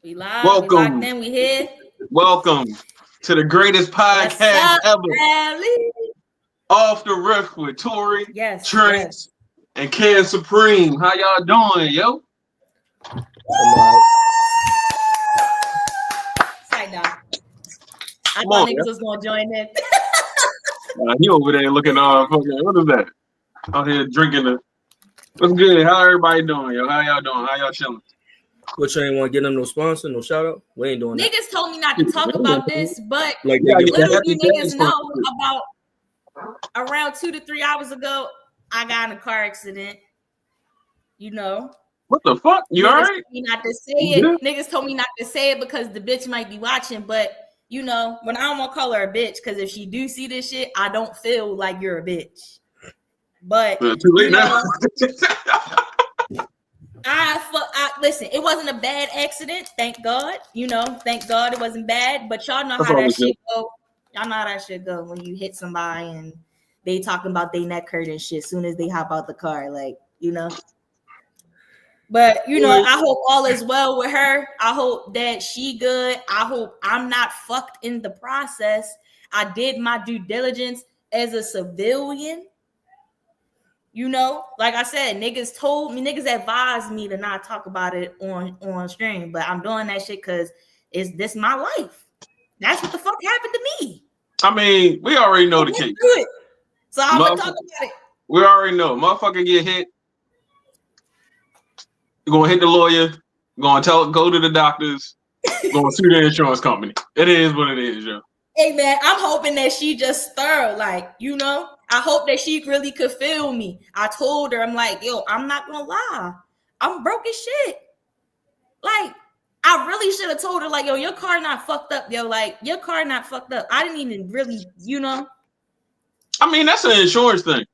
We live. Welcome. We locked in. We here. Welcome to the greatest podcast ever. Ellie? Off the Riff with Tori Trance and Kev Supreme. How y'all doing, yo? Side down. I thought niggas was gonna join in. He over there looking what is that? Out here drinking it. What's good? How everybody doing, yo? How y'all doing? How y'all chilling? What, you ain't want to get them no sponsor, no shout out? We ain't doing that. Niggas told me not to talk about this, but like little do niggas know about around 2 to 3 hours ago, I got in a car accident. You know. What the fuck? You all right? Told me not to say it. Yeah. Niggas told me not to say it because the bitch might be watching, but you know, when I don't want to call her a bitch, because if she do see this shit, I don't feel like you're a bitch. But too late now. Listen, it wasn't a bad accident, thank God. You know, thank God it wasn't bad. But y'all know how that shit go. Y'all know how that shit go when you hit somebody and they talking about they neck hurt and shit as soon as they hop out the car, like, you know. But you know, I hope all is well with her. I hope that she good. I hope I'm not fucked in the process. I did my due diligence as a civilian. You know, like I said, niggas advised me to not talk about it on stream, but I'm doing that shit because this my life. That's what the fuck happened to me. I mean, we already know the case. So I'm gonna talk about it. We already know. Motherfucker get hit. You're gonna hit the lawyer. Go to the doctors. Gonna sue the insurance company. It is what it is, yo. Hey man, I'm hoping that she just thorough, like, you know. I hope that she really could feel me. I told her, I'm like, yo, I'm not gonna lie. I'm broke as shit. Like, I really should have told her, like, yo, your car not fucked up, yo. Like, your car not fucked up. I didn't even really, you know. I mean, that's an insurance thing.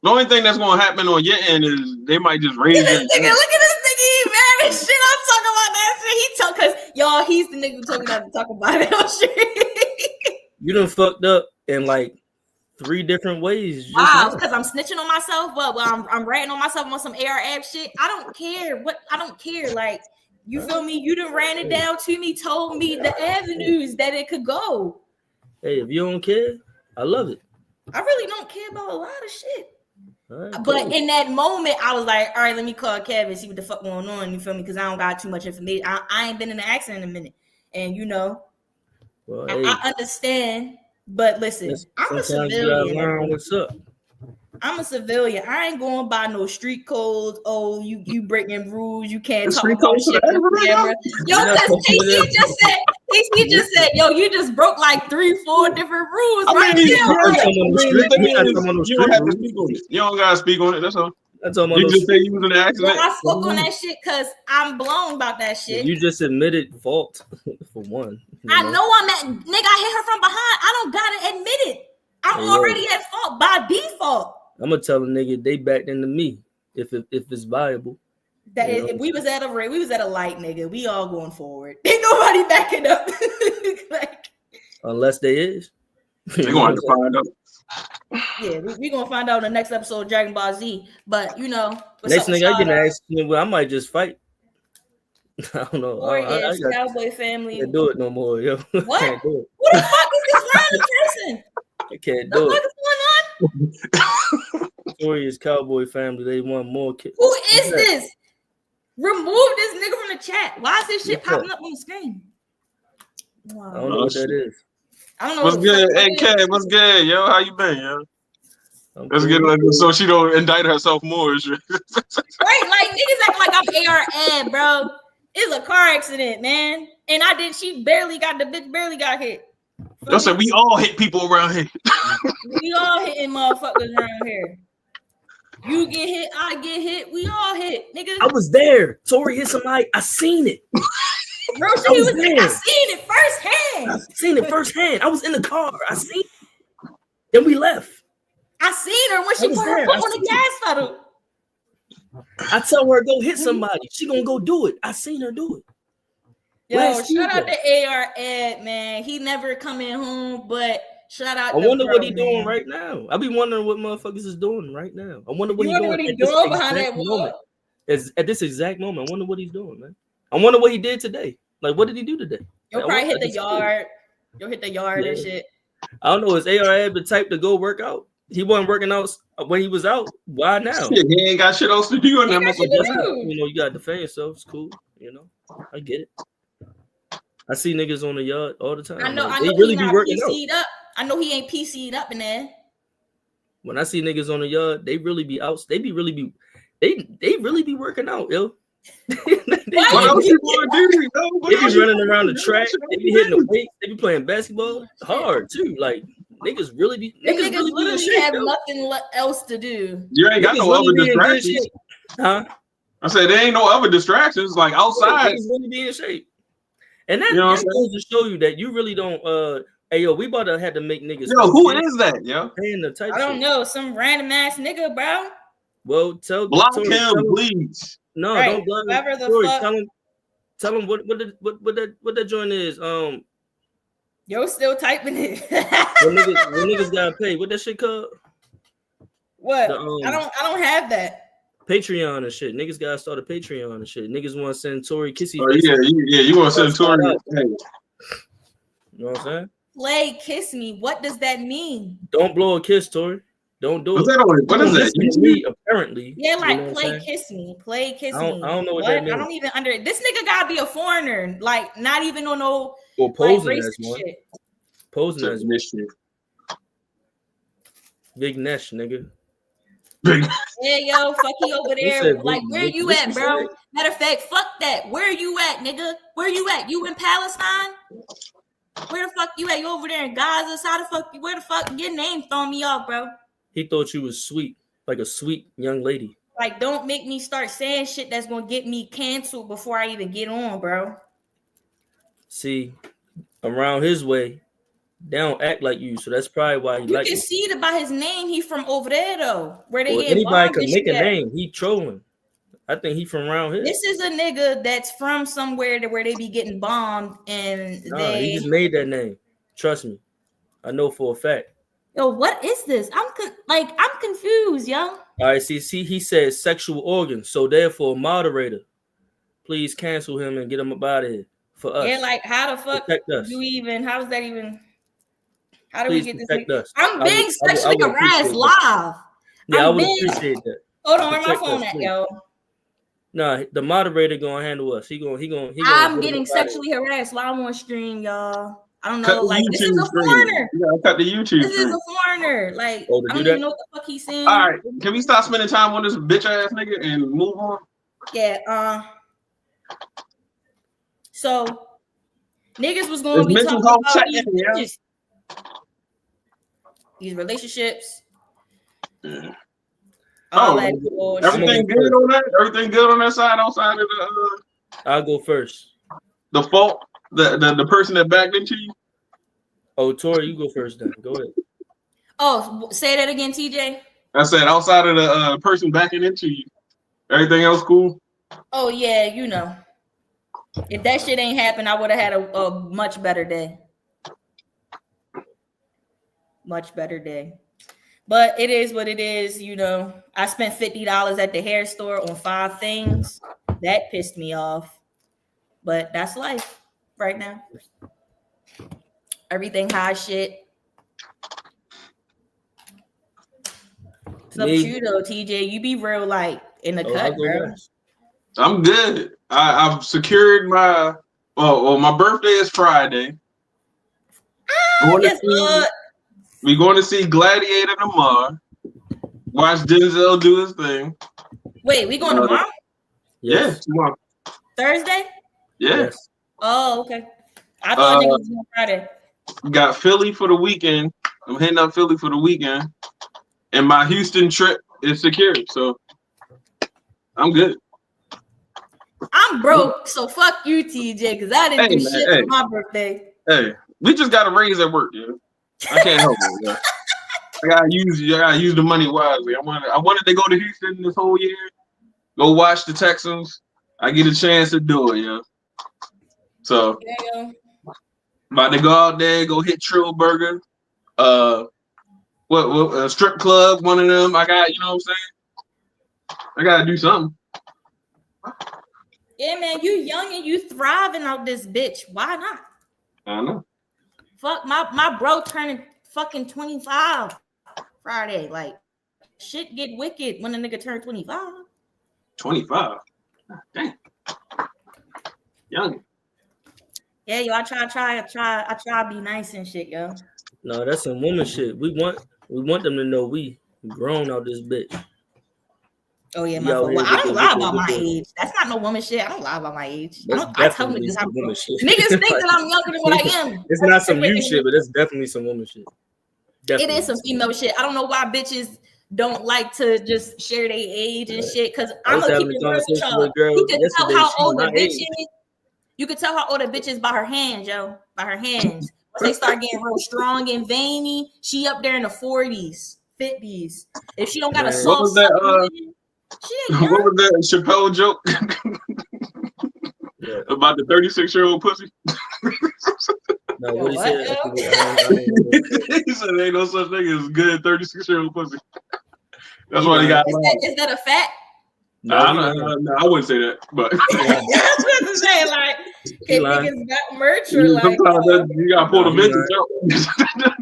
The only thing that's gonna happen on your end is they might just raise it. Look at this nigga, he mad as shit. I'm talking about that shit. Because y'all, he's the nigga who told me not to talk about it. Oh shit. You done fucked up in like 3 different ways. Wow, because I'm snitching on myself. Well, I'm ratting on myself on some AR app shit. I don't care. Like, you feel me? You done ran it down to me, told me the avenues that it could go. Hey, if you don't care, I love it. I really don't care about a lot of shit. Right, but cool. In that moment, I was like, all right, let me call Kev and see what the fuck going on. You feel me? Because I don't got too much information. I ain't been in an accident in a minute. And, you know, well, I understand. But listen, I'm a civilian. What's up? I'm a civilian. I ain't going by no street codes. Oh, you breaking rules. You can't talk about shit on camera. Yo, because TC just said, yo, you just broke like 3-4 different rules. I mean, you don't have to speak on it. You don't gotta speak on it. That's all. That's all. You just say you was in an accident. Well, I spoke on that shit because I'm blown about that shit. You just admitted fault for one. I know I'm at nigga. I hit her from behind. I don't gotta admit it. I'm already at fault by default. I'm gonna tell a nigga they backed into me if it's viable. That if we was at a light, nigga. We all going forward. Ain't nobody backing up. Like, unless they is. They're gonna have to find out. Yeah, we gonna find out in the next episode of Dragon Ball Z. But you know, next nigga I get asked, I might just fight. I don't know. Cowboy family. I can't do it no more, yo. What? Can't do it. Who the fuck is this random person? I can't do it. What is going on? Tori is Cowboy family. They want more kids. Who is this? Remove this nigga from the chat. Why is this shit popping up on the screen? Wow. I don't know what that is. I don't know. What's good? Hey, Kev, what's good, yo? How you been, yo? Let's get like so she don't indict herself more. Right? Like niggas act like I'm AR ad, bro. It's a car accident, man. And the bitch barely got hit. Y'all said we all hit people around here. We all hitting motherfuckers around here. You get hit, I get hit, we all hit, nigga. I was there. Tori hit somebody. I seen it. Bro, I seen it firsthand. I was in the car. I seen it. Then we left. I seen her when she put her foot on the gas pedal. I tell her go hit somebody. She gonna go do it. I seen her do it. Yo, shout out to AR Ed, man. He never coming home, but shout out. I wonder what he doing right now. I be wondering what motherfuckers is doing right now. I wonder what he doing behind that wall. At this exact moment, I wonder what he's doing, man. I wonder what he did today. Like, what did he do today? You'll probably hit the yard. You'll hit the yard and shit. I don't know. Is ARAB the type to go work out? He wasn't working out when he was out. Why now? Shit, he ain't got shit else to do. You got to defend yourself. It's cool. You know, I get it. I see niggas on the yard all the time. I know. They really be working PC'd up. I know he ain't PC'd up in there. When I see niggas on the yard, they really be out. They really be working out, yo. What else you want to do? They be running around the track. They be hitting the weights. They be playing basketball hard too. Like niggas really be. Niggas literally have nothing else to do. You ain't got no other distractions, huh? I said there ain't no other distractions like outside. Niggas really be in shape, and that goes to show you that you really don't. Hey yo, we about to have to make niggas. Yo, who is that, yo? I don't know, some random ass nigga, bro. Well, block him, please. No, don't block him. Tori, tell him what that joint is. Yo, still typing it. when niggas gotta pay. What that shit called? What? I don't have that. Patreon and shit. Niggas gotta start a Patreon and shit. Niggas want to send Tori kissy. Oh yeah, you want to send Tori? Hey. You know what I'm saying? Play kiss me. What does that mean? Don't blow a kiss, Tori. Don't do it. What is that? Me, apparently. Yeah, like, you know play kiss me. Play kiss me. I don't know what that means. I don't even this nigga gotta be a foreigner. Like, not even on no posing like, as one. Shit. Posing as mischief. Big Nesh, nigga. Yeah, yo, fuck you over there. Like, where you at, bro? Right. Matter of fact, fuck that. Where you at, nigga? Where you at? You in Palestine? Where the fuck you at? You over there in Gaza? How the fuck? Where the fuck? Your name throwing me off, bro. He thought you was sweet, like a sweet young lady. Like, don't make me start saying shit that's gonna get me canceled before I even get on, bro. See, around his way, they don't act like you, so that's probably why he like. You can see it by his name. He from over there though, where they get anybody can make a name. He trolling. I think he from around here. This is a nigga that's from somewhere where they be getting bombed, and he just made that name. Trust me, I know for a fact. Yo, what is this? I'm confused, yo. All right, see, he says sexual organs, so therefore, moderator, please cancel him and get him up out of here for us. Yeah, like how the fuck do we even? How is that even? How do please we get this? Us. I'm being sexually harassed live. Yeah, I would appreciate that. Hold on, where my phone at, yo? Nah, the moderator gonna handle us. He gonna. I'm getting sexually harassed while I'm on stream, y'all. I don't know, like this is a foreigner. You gotta cut the YouTube. This is a foreigner. Like, I don't even know what the fuck he's saying. All right, can we stop spending time on this bitch ass nigga and move on? Yeah. So niggas was gonna be talking about these relationships. Everything good on that? Everything good on that side outside of the I'll go first. The fault, the person that backed into you. Oh, Tori, you go first then. Go ahead. Oh, say that again, TJ. I said outside of the person backing into you. Everything else cool? Oh yeah, you know. If that shit ain't happened, I would have had a much better day. Much better day. But it is what it is, you know. I spent $50 at the hair store on 5 things. That pissed me off. But that's life right now. Everything high shit. It's up to you though, TJ. You be real like in the cut, bro. I'm good. I've secured my my birthday is Friday. Yes, Lord. We're going to see Gladiator tomorrow. Watch Denzel do his thing. Wait, we going tomorrow? Yeah, tomorrow. Thursday? Yeah. Yes. Oh, okay. I thought it was on Friday. Got Philly for the weekend. I'm hitting up Philly for the weekend. And my Houston trip is secured. So I'm good. I'm broke, so fuck you, TJ, because I didn't do shit for my birthday. Hey, we just got a raise at work, dude. I can't help it. Yeah. I gotta use the money wisely. I wanted to go to Houston this whole year, go watch the Texans. I get a chance to do it, yeah. So about to go out there, go hit Trill Burger, what strip club, one of them. I got, you know what I'm saying? I gotta do something. Yeah, man, you young and you thriving out this bitch. Why not? I know. Fuck, my bro turning fucking 25 Friday. Like, shit get wicked when a nigga turn 25. 25? Damn. Young. Yeah, yo, I try to be nice and shit, yo. No, that's some woman shit. We want them to know we grown out this bitch. Oh yeah, my fault. Well, I don't lie about my age. That's not no woman shit. I don't lie about my age. I tell niggas I'm woman shit. Niggas think that I'm younger than what I am. It's not some you shit, but it's definitely some woman shit. Definitely. It is some female shit. I don't know why bitches don't like to just share their age and shit. Cause I'm gonna keep it real with y'all. You can tell how old a bitch is. You can tell how old a bitch is by her hands, yo. By her hands. Once they start getting real strong and veiny, she up there in the 40s, 50s. If she don't got a soft, what was that? What was that Chappelle joke about the 36-year-old pussy? No, what he said? He said there ain't no such thing as good 36-year-old pussy. That's why they got. Is that a fact? No, I wouldn't say that, but that's what I'm saying. Like, if niggas got merch or like, sometimes you gotta pull the vintage out.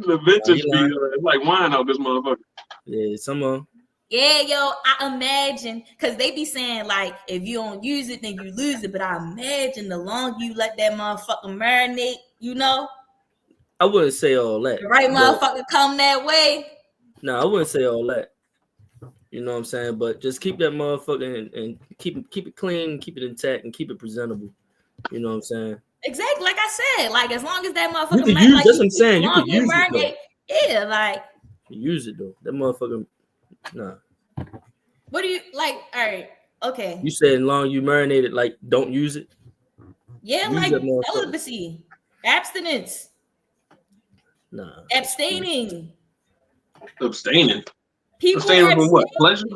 The vintage be like wine out this motherfucker. Yeah, some of them. Yeah, yo, I imagine, because they be saying, like, if you don't use it, then you lose it. But I imagine the longer you let that motherfucker marinate, you know? I wouldn't say all that. The right motherfucker come that way. No, I wouldn't say all that. You know what I'm saying? But just keep that motherfucker and keep it clean, keep it intact, and keep it presentable. You know what I'm saying? Exactly. Like I said, like, as long as that motherfucker... You can use, that's what I'm saying. You can use it, though. Yeah, like... Use it, though. That motherfucker... Nah. What do you like? All right, okay. You said long you marinate it, like don't use it. Yeah, use like celibacy, abstinence. Nah. Abstaining. People abstaining from what? Pleasure.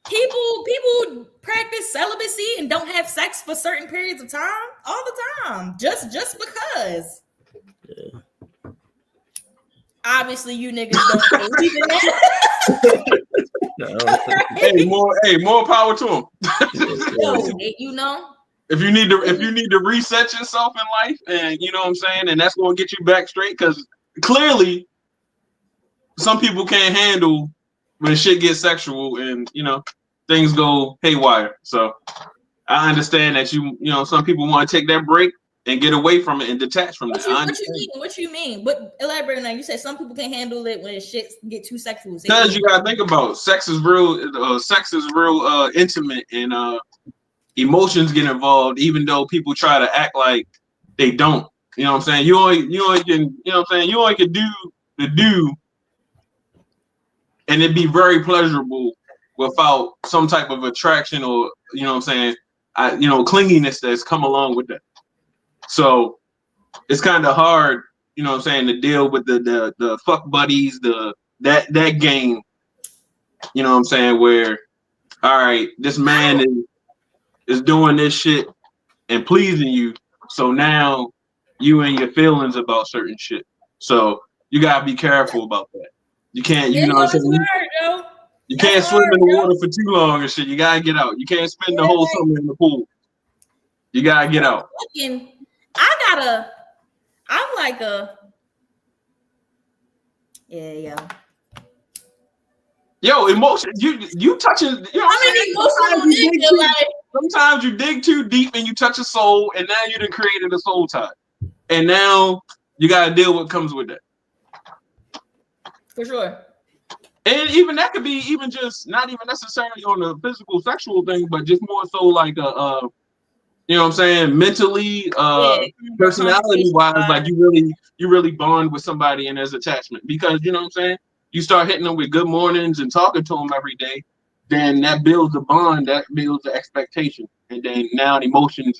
People practice celibacy and don't have sex for certain periods of time all the time, just because. Yeah. Obviously, you niggas don't believe in that. Hey, more power to them. You know, if you need to reset yourself in life, and you know what I'm saying, and that's going to get you back straight, because clearly some people can't handle when shit gets sexual and you know things go haywire. So I understand that you know some people want to take that break and get away from it and detach from it. What you mean? But elaborate on that. You said some people can't handle it when shit get too sexual. Because you gotta think about sex is real. Sex is real intimate, and emotions get involved. Even though people try to act like they don't. You know what I'm saying? You only can. You know what I'm saying? You only can do the do, and it'd be very pleasurable without some type of attraction or you know what I'm saying? Clinginess that's come along with that. So it's kind of hard, you know what I'm saying, to deal with the fuck buddies, that game, you know what I'm saying, where, all right, this man is doing this shit and pleasing you. So now you and your feelings about certain shit. So you gotta be careful about that. You can't, you know what I'm saying? You can't swim in the water for too long and shit. You gotta get out. You can't spend the whole summer in the pool. You gotta get out. I'm like a yeah. Yo, emotion. You touching? You know I'm an emotional nigga. Sometimes you dig too deep and you touch a soul, and now you done created a soul tie, and now you gotta deal with what comes with that. For sure. And even that could be even just not even necessarily on the physical sexual thing, but just more so like you know what I'm saying, mentally, personality wise, like you really bond with somebody and there's attachment because you know what I'm saying. You start hitting them with good mornings and talking to them every day, then that builds a bond, that builds the expectation, and then now emotions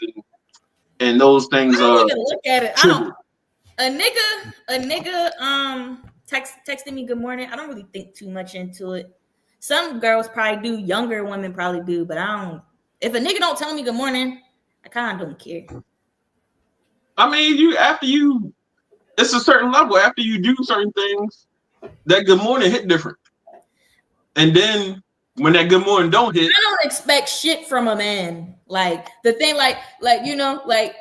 and those things. I don't even look at it. A nigga texting me good morning. I don't really think too much into it. Some girls probably do, younger women probably do, but I don't. If a nigga don't tell me good morning, I kind of don't care. I mean, it's a certain level. After you do certain things, that good morning hit different. And then when that good morning don't hit. I don't expect shit from a man. Like the thing, like you know, like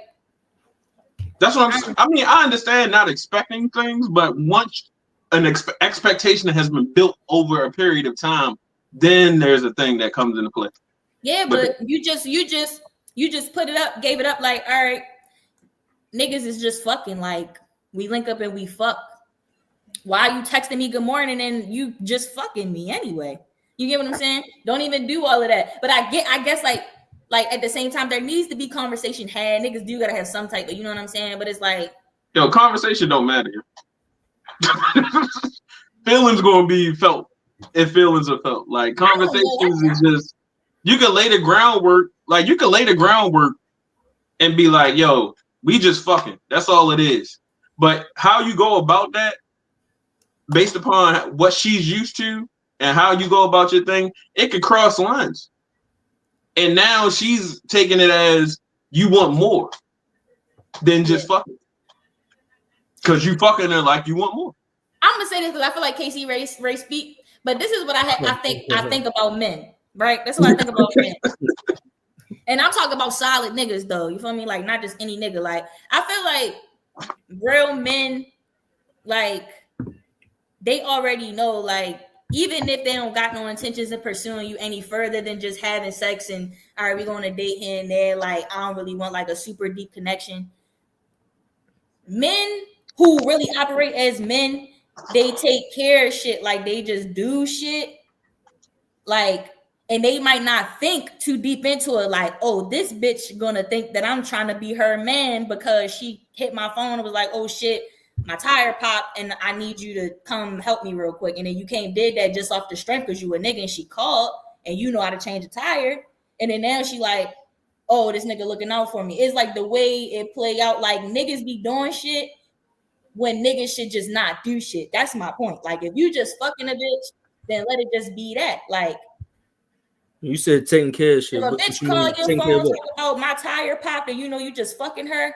that's what I'm saying. I mean, I understand not expecting things, but once an expectation has been built over a period of time, then there's a thing that comes into play. Yeah, but you just put it up, gave it up. Like, all right, niggas is just fucking. Like, we link up and we fuck. Why are you texting me good morning and you just fucking me anyway? You get what I'm saying? Don't even do all of that. But I guess like at the same time, there needs to be conversation had. Niggas do gotta have some type of, you know what I'm saying? But it's like, yo, conversation don't matter. Feelings gonna be felt if feelings are felt. Like conversations is just, you can lay the groundwork. Like you can lay the groundwork and be like, yo, we just fucking. That's all it is. But how you go about that, based upon what she's used to and how you go about your thing, it could cross lines. And now she's taking it as you want more than just fucking. Because you fucking her like you want more. I'm gonna say this because I feel like Casey Ray speak, but this is what I think about men, right? That's what I think about men. And I'm talking about solid niggas though. You feel me? Like not just any nigga. Like I feel like real men, like they already know, like, even if they don't got no intentions of pursuing you any further than just having sex and all right, we going to date here and there, like I don't really want like a super deep connection. Men who really operate as men, they take care of shit, like they just do shit, like, and they might not think too deep into it, like, oh, this bitch gonna think that I'm trying to be her man because she hit my phone and was like, oh shit, my tire popped and I need you to come help me real quick. And then you came did that just off the strength because you a nigga and she called and you know how to change a tire. And then now she like, oh, this nigga looking out for me. It's like the way it play out, like niggas be doing shit when niggas should just not do shit. That's my point. Like if you just fucking a bitch, then let it just be that. Like you said taking care of shit. If a bitch call your phone talking about my tire popped and you know you just fucking her,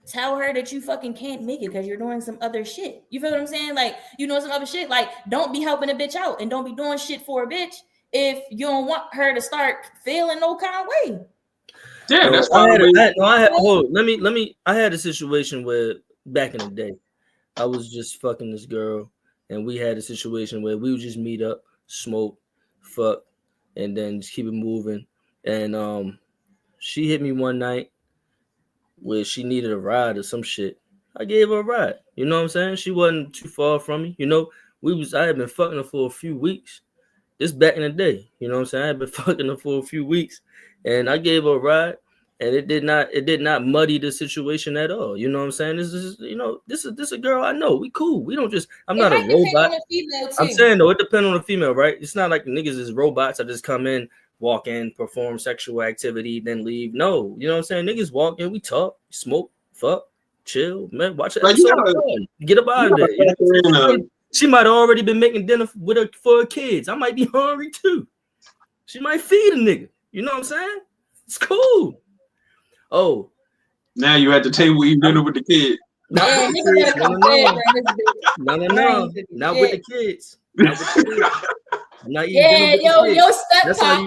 tell her that you fucking can't make it because you're doing some other shit. You feel what I'm saying? Like, you know, some other shit. Like, don't be helping a bitch out and don't be doing shit for a bitch if you don't want her to start feeling no kind of way. Yeah, that's I had a situation where back in the day, I was just fucking this girl and we had a situation where we would just meet up, smoke, fuck, and then just keep it moving. And she hit me one night where she needed a ride or some shit. I gave her a ride. You know what I'm saying? She wasn't too far from me. You know, I had been fucking her for a few weeks. This back in the day. You know what I'm saying? I had been fucking her for a few weeks. And I gave her a ride. And it did not muddy the situation at all. You know what I'm saying? This is a girl I know. We cool. We don't just, I'm not a robot. I'm saying though, it depends on the female, right? It's not like niggas is robots. I just come in, walk in, perform sexual activity, then leave. No, you know what I'm saying? Niggas walk in, we talk, smoke, fuck, chill, man, watch it. Get up out of there. You know? She might have already been making dinner for her kids. I might be hungry too. She might feed a nigga. You know what I'm saying? It's cool. Oh, now you at the table eating dinner with the kid. No. Not with the kids. I'm not eating dinner with the kids. Yo, step pop.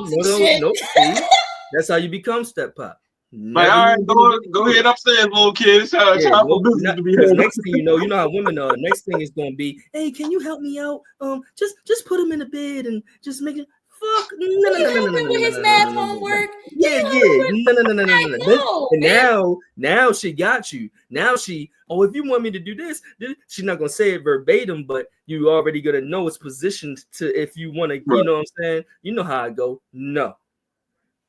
That's how you become step pop. Like, all right, go ahead upstairs, little kid. It's time for business to be here. Next thing you know how women are. Next thing is gonna be, hey, can you help me out? Just put him in the bed and just make it. Fuck. No. With his math homework. Yeah. No. And now she got you. Now if you want me to do this, she's not gonna say it verbatim, but you already gonna know it's positioned to if you want to. You know what I'm saying? You know how I go. No,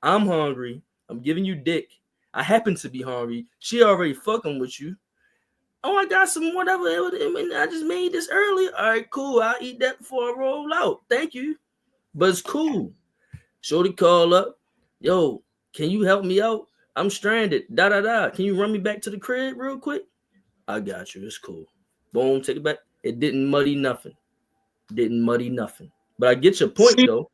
I'm hungry. I'm giving you dick. I happen to be hungry. She already fucking with you. Oh, I got some whatever. I just made this earlier. All right, cool. I'll eat that before I roll out. Thank you. But it's cool. Shorty call up. Yo, can you help me out? I'm stranded. Can you run me back to the crib real quick? I got you. It's cool. Boom, take it back. It didn't muddy nothing. But I get your point though.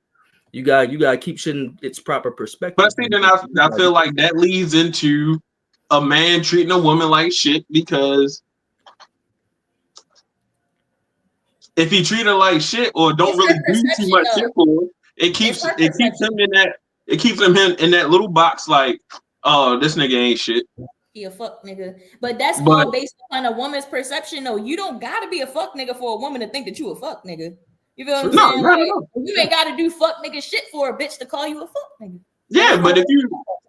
You gotta keep shit in its proper perspective. But see, then I feel like that leads into a man treating a woman like shit, because if he treat her like shit or don't really do too much shit for her, it keeps him in that little box like, oh, this nigga ain't shit. He a fuck nigga. But that's all based on a woman's perception though. You don't gotta be a fuck nigga for a woman to think that you a fuck nigga. You feel what I'm saying? Like, you ain't gotta do fuck nigga shit for a bitch to call you a fuck nigga. Yeah, but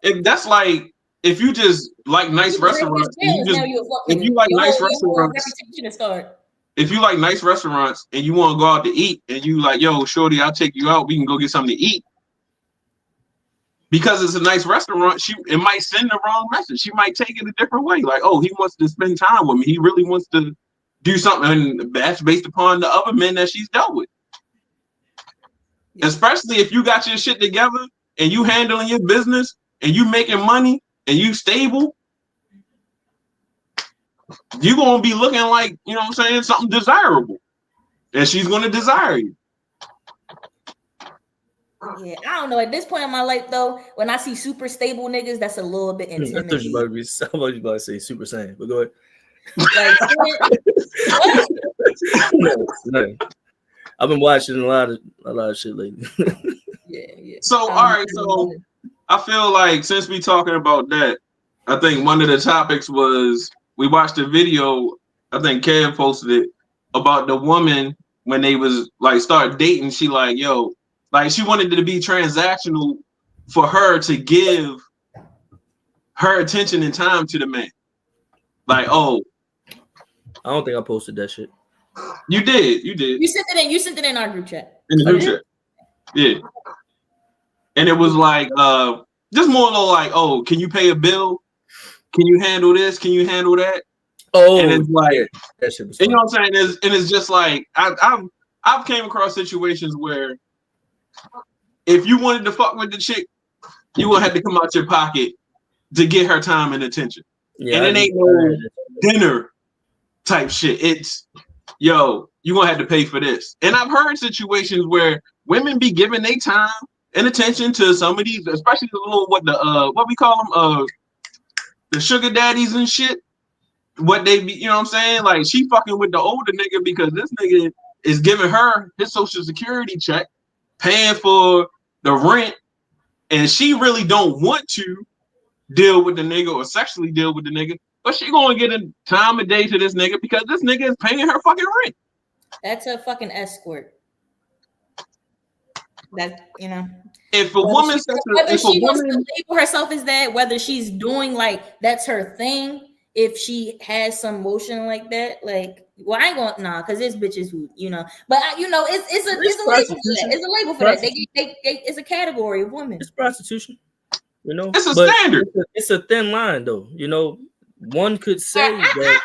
if that's like if you just like nice restaurants, if you like nice restaurants and you want to go out to eat and you like, yo, shorty, I'll take you out, we can go get something to eat. Because it's a nice restaurant, it might send the wrong message. She might take it a different way. Like, oh, he wants to spend time with me. He really wants to do something. And that's based upon the other men that she's dealt with. Especially if you got your shit together and you handling your business and you making money and you stable, you're going to be looking like, you know what I'm saying, something desirable. And she's going to desire you. Yeah, I don't know. At this point in my life, though, when I see super stable niggas, that's a little bit intimidating. I thought you about to say Super Saiyan, but go ahead. Like, I've been watching a lot of shit lately. Yeah. So, all right. So, I feel like since we talking about that, I think one of the topics was we watched a video. I think Kev posted it about the woman when they was like start dating. She like, yo. Like she wanted it to be transactional for her to give her attention and time to the man. Like, oh, I don't think I posted that shit. You did. You sent it in our group chat. In the group chat. Yeah. And it was like just more like, oh, can you pay a bill? Can you handle this? Can you handle that? Oh, and it's like that shit was you know what I'm saying? It's just like I've came across situations where if you wanted to fuck with the chick, you would have to come out your pocket to get her time and attention. Yeah, and it ain't no dinner type shit. It's, yo, you're going to have to pay for this. And I've heard situations where women be giving their time and attention to some of these, especially the little, what we call them, the sugar daddies and shit. What they be, you know what I'm saying? Like, she fucking with the older nigga because this nigga is giving her his social security check, paying for the rent, and she really don't want to deal with the nigga or sexually deal with the nigga, but she gonna get a time of day to this nigga because this nigga is paying her fucking rent. That's a fucking escort. That, you know, if a woman wants to label herself as that, whether she's doing like that's her thing, if she has some motion like that, like, well, I ain't going because there's bitches who, you know, but you know, it's a label for that. It's a label for that. It's a category of women. It's prostitution, you know. It's a standard. It's a thin line, though. You know, one could say that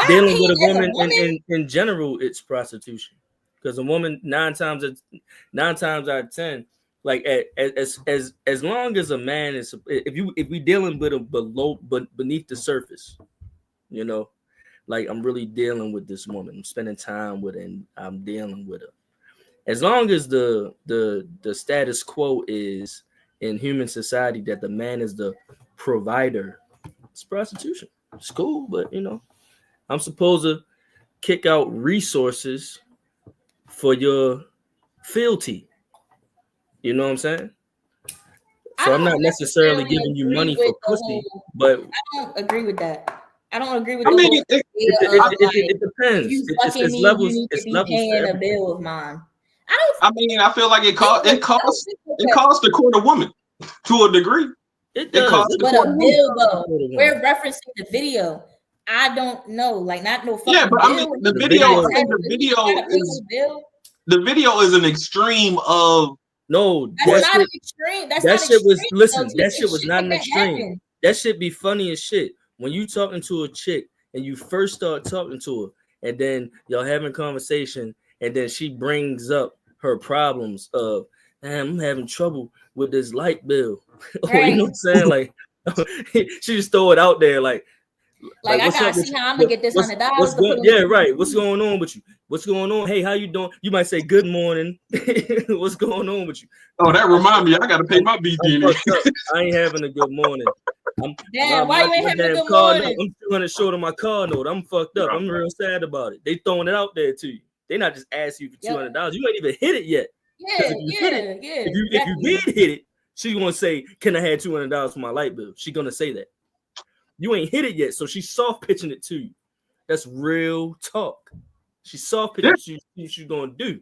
dealing with a woman in general, it's prostitution, because a woman nine times out of 10, like as long as a man is, if we dealing with a beneath the surface, you know. Like, I'm really dealing with this woman. I'm spending time with her and I'm dealing with her. As long as the status quo is in human society that the man is the provider, it's prostitution. It's cool, but, you know, I'm supposed to kick out resources for your fealty. You know what I'm saying? So I'm not necessarily giving you money for pussy, but I don't agree with that. I don't agree with. It depends. It's levels. It's levels. Paying a bill of mine. I feel like it costs the court a woman to a degree. It does. But a bill though, we're referencing the video. I don't know, like not no fucking. Yeah, but bill. I mean the video is an extreme of. No, that's not an extreme. That shit was not an extreme. That shit be funny as shit. When you talking to a chick and you first start talking to her, and then y'all having a conversation, and then she brings up her problems of, man, I'm having trouble with this light bill. Right. You know what I'm saying? Like, she just throw it out there, like I gotta see how I'm gonna get this $100. Yeah, right. What's going on with you? What's going on? Hey, how you doing? You might say good morning. What's going on with you? Oh, that remind me, I gotta pay my BD. I ain't having a good morning. Why you ain't having a good morning? I'm 200 short on my car note. I'm fucked up. I'm real sad about it. They throwing it out there to you. They not just asking you for $200. You ain't even hit it yet. If you did hit it, she's gonna say, "Can I have $200 for my light bill?" She's gonna say that. You ain't hit it yet, so she's soft pitching it to you. That's real talk. She's soft pitching she's gonna do.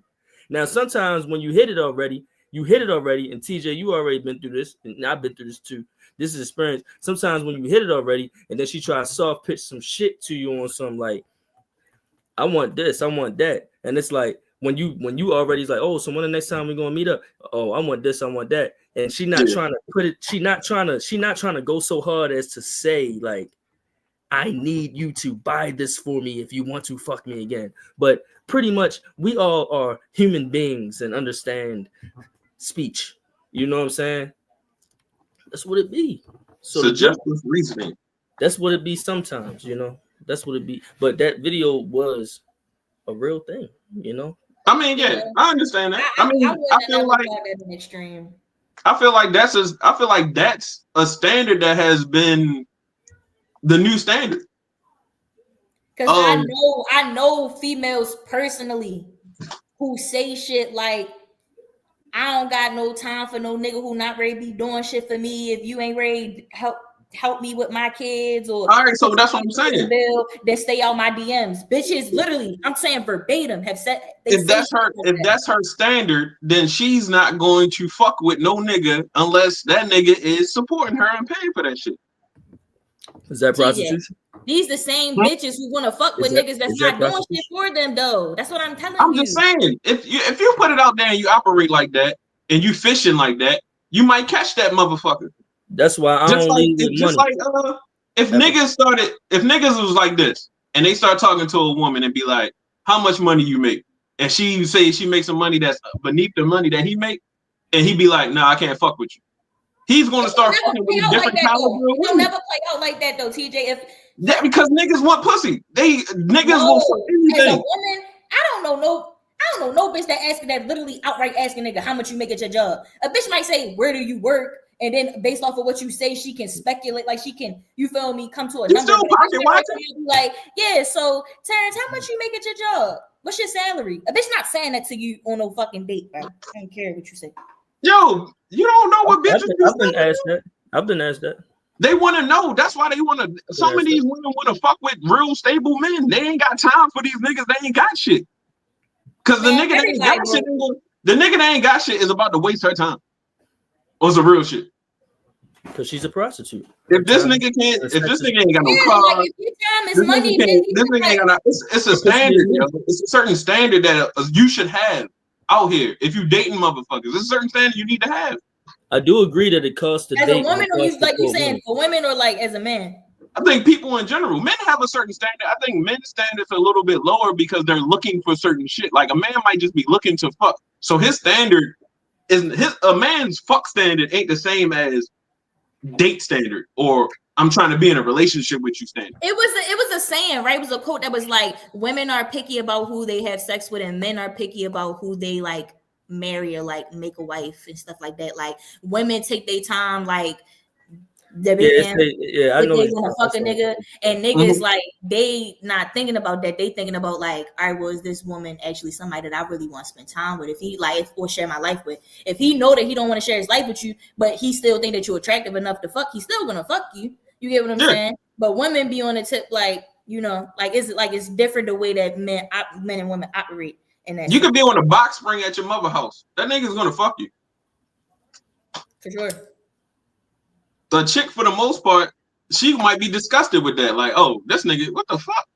Now, sometimes when you hit it already, and TJ, you already been through this, and I've been through this too. This is experience. Sometimes when you hit it already, and then she tries to soft pitch some shit to you on some like, I want this, I want that, and it's like when you already like, oh, so when the next time we're gonna meet up? Oh, I want this, I want that, and she not trying to put it. She not trying to go so hard as to say like, I need you to buy this for me if you want to fuck me again. But pretty much, we all are human beings and understand speech. You know what I'm saying? That's what it be. So suggestive reasoning. That's what it be sometimes, you know. That's what it be. But that video was a real thing, you know. I mean, yeah, I understand that. I feel like that's an extreme. I feel like that's a standard that has been the new standard. Because I know females personally who say shit like, I don't got no time for no nigga who not ready to be doing shit for me. If you ain't ready to help me with my kids, or all right, so that's what I'm saying. Then stay out my DMs. Bitches, literally, I'm saying verbatim, have said if that's her standard, then she's not going to fuck with no nigga unless that nigga is supporting her and paying for that shit. Is that prostitution? These the same bitches who want to fuck with niggas that's not doing shit for them, though. That's what I'm telling you. I'm just saying, if you put it out there and you operate like that and you fishing like that, you might catch that motherfucker. That's why I don't leave with money. If niggas was like this and they start talking to a woman and be like, how much money you make? And she say she makes some money that's beneath the money that he make, and he be like, nah, I can't fuck with you. He's going to start fucking with a different caliber of women. It'll never play out like that, though, TJ. Because niggas want pussy. Niggas will fuck anything. As a woman, I don't know no bitch that literally outright asking nigga how much you make at your job. A bitch might say, where do you work? And then based off of what you say, she can speculate, like she can, you feel me, come to a number. Like, yeah, so Terrence, how much you make at your job? What's your salary? A bitch not saying that to you on no fucking date, bro. I don't care what you say. Yo, you don't know what bitches do. I've been asked that. They want to know. That's why they want to. Some of these women want to fuck with real stable men. They ain't got time for these niggas. They ain't got shit. Because the nigga that ain't got shit, the nigga that ain't got shit is about to waste her time. Or some real shit. Because she's a prostitute. If this nigga ain't got no car, like this nigga ain't got. It's a standard. Yo. It's a certain standard that you should have out here. If you dating motherfuckers, it's a certain standard you need to have. I do agree that it costs to as date. A woman, or you like you saying for women, or like as a man? I think people in general, men have a certain standard. I think men's standards are a little bit lower because they're looking for certain shit. Like a man might just be looking to fuck. So his standard a man's fuck standard ain't the same as date standard or I'm trying to be in a relationship with you standard. It was a saying, right? It was a quote that was like, women are picky about who they have sex with, and men are picky about who they like marry or like make a wife and stuff like that. Like women take their time, like I know they want to fuck a nigga, and niggas like they not thinking about that. They thinking about like, all right, well, is this woman actually somebody that I really want to spend time with? If he like or share my life with, if he know that he don't want to share his life with you, but he still think that you're attractive enough to fuck, he's still gonna fuck you. You get what I'm saying? But women be on the tip, like, you know, like it's different the way that men and women operate. And you could be on a box spring at your mother house. That nigga's gonna fuck you for sure. The chick, for the most part, she might be disgusted with that. Like, oh, this nigga, what the fuck?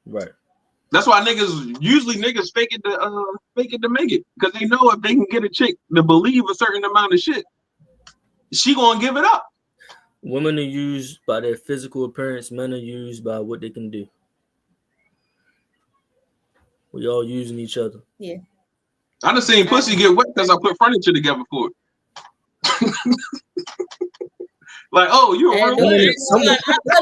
Right. That's why niggas fake it to make it, because they know if they can get a chick to believe a certain amount of shit, she gonna give it up. Women are used by their physical appearance. Men are used by what they can do. We all using each other. Yeah. I done seen pussy get wet because I put furniture together for it. Like, oh, you a real man. Someone like the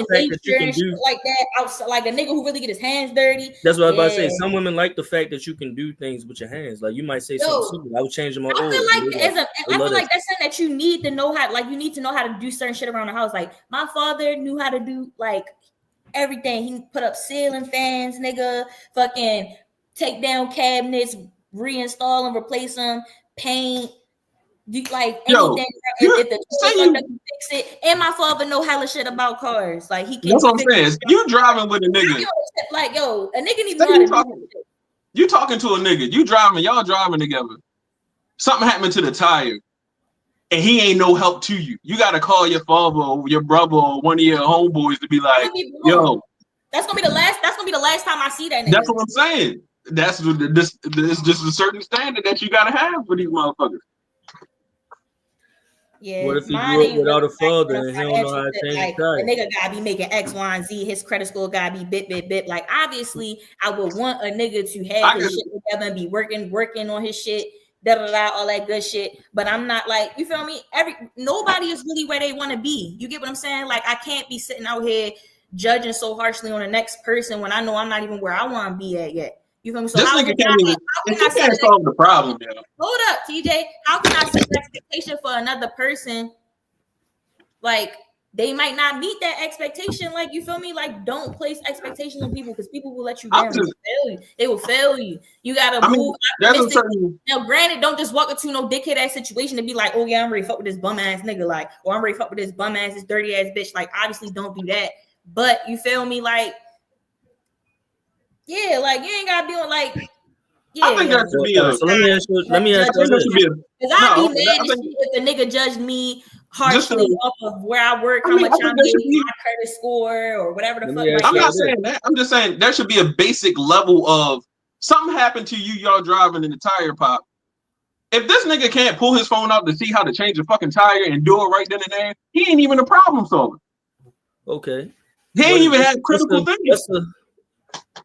fact that you can do like that outside, like a nigga who really get his hands dirty. That's what I was about to say. Some women like the fact that you can do things with your hands. Like you might say something stupid. I would change my. I feel like that's something that you need to know how. Like you need to know how to do certain shit around the house. Like my father knew how to do like everything. He put up ceiling fans, nigga. Fucking take down cabinets, reinstall them, replace them, paint. Like anything. If the toilet fucked up, you fix it. And my father know hella shit about cars. Like he can. That's what I'm saying. You driving with a nigga. Like yo, a nigga needs to. You talking to a nigga. You driving. Y'all driving together. Something happened to the tire, and he ain't no help to you. You got to call your father or your brother or one of your homeboys to be like, yo. That's gonna be the last. That's gonna be the last time I see that nigga. That's what I'm saying. That's this just a certain standard that you gotta have for these motherfuckers. Yeah, what if he grew up without a father and he don't know how to change like, the nigga gotta be making X, Y, and Z. His credit score gotta be bit. Like obviously, I would want a nigga to have his shit together and be working on his shit, all that good shit. But I'm not like, you feel me? Nobody is really where they want to be. You get what I'm saying? Like I can't be sitting out here judging so harshly on the next person when I know I'm not even where I want to be at yet. You feel me? So this how nigga can't solve the problem, yo. Hold up, TJ. How can I set an expectation for another person? Like they might not meet that expectation. Like you feel me? Like don't place expectations on people because people will let you down. They will fail you. You gotta move. Now, granted, don't just walk into no dickhead ass situation and be like, oh yeah, I'm ready to fuck with this bum ass nigga, like, or I'm ready to fuck with this bum ass, this dirty ass bitch. Like, obviously, don't do that. But you feel me? Like, yeah, like you ain't gotta be on like. Yeah, I think that should be so let me ask you this. Because I'd be mad if the nigga judged me harshly off of where I work, how much I'm getting, my credit score, or whatever the fuck. Like, I'm not saying that. I'm just saying there should be a basic level of something happened to you, y'all driving in the tire pop. If this nigga can't pull his phone out to see how to change a fucking tire and do it right then and there, he ain't even a problem solver. Okay. He ain't even had critical thinking.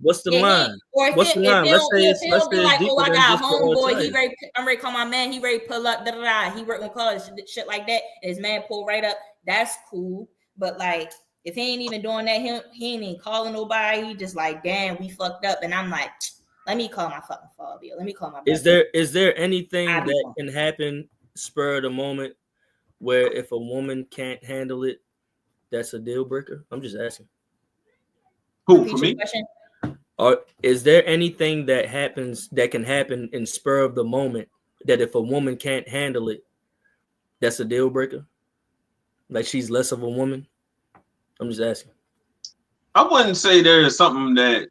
What's the line? What's the line? Let's say it's like, oh, I got a homeboy. I'm ready to call my man. He ready to pull up. He work on cars, shit like that. And his man pull right up. That's cool. But like, if he ain't even doing that, he ain't even calling nobody. He just like, damn, we fucked up. And I'm like, let me call my fucking father. Let me call my. Is there anything that can happen spur of the moment where if a woman can't handle it, that's a deal breaker? I'm just asking. Who, for me? Or is there anything that can happen in spur of the moment that if a woman can't handle it, that's a deal breaker? Like she's less of a woman? I'm just asking. I wouldn't say there is something that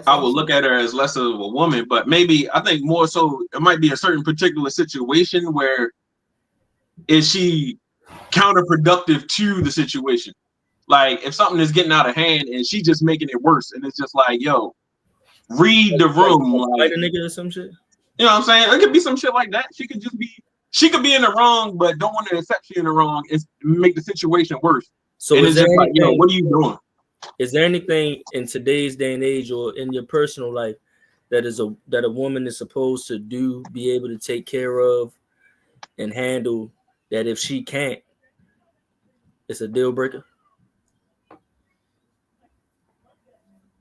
I would look at her as less of a woman, but maybe I think more so it might be a certain particular situation where is she counterproductive to the situation? Like if something is getting out of hand and she just making it worse, and it's just like, yo, read the room, like a nigga or some shit. You know what I'm saying? It could be some shit like that. She could be in the wrong, but don't want to accept she in the wrong and make the situation worse. So and it's just like, yo, what are you doing? Is there anything in today's day and age or in your personal life that a woman is supposed to be able to take care of and handle that if she can't, it's a deal breaker?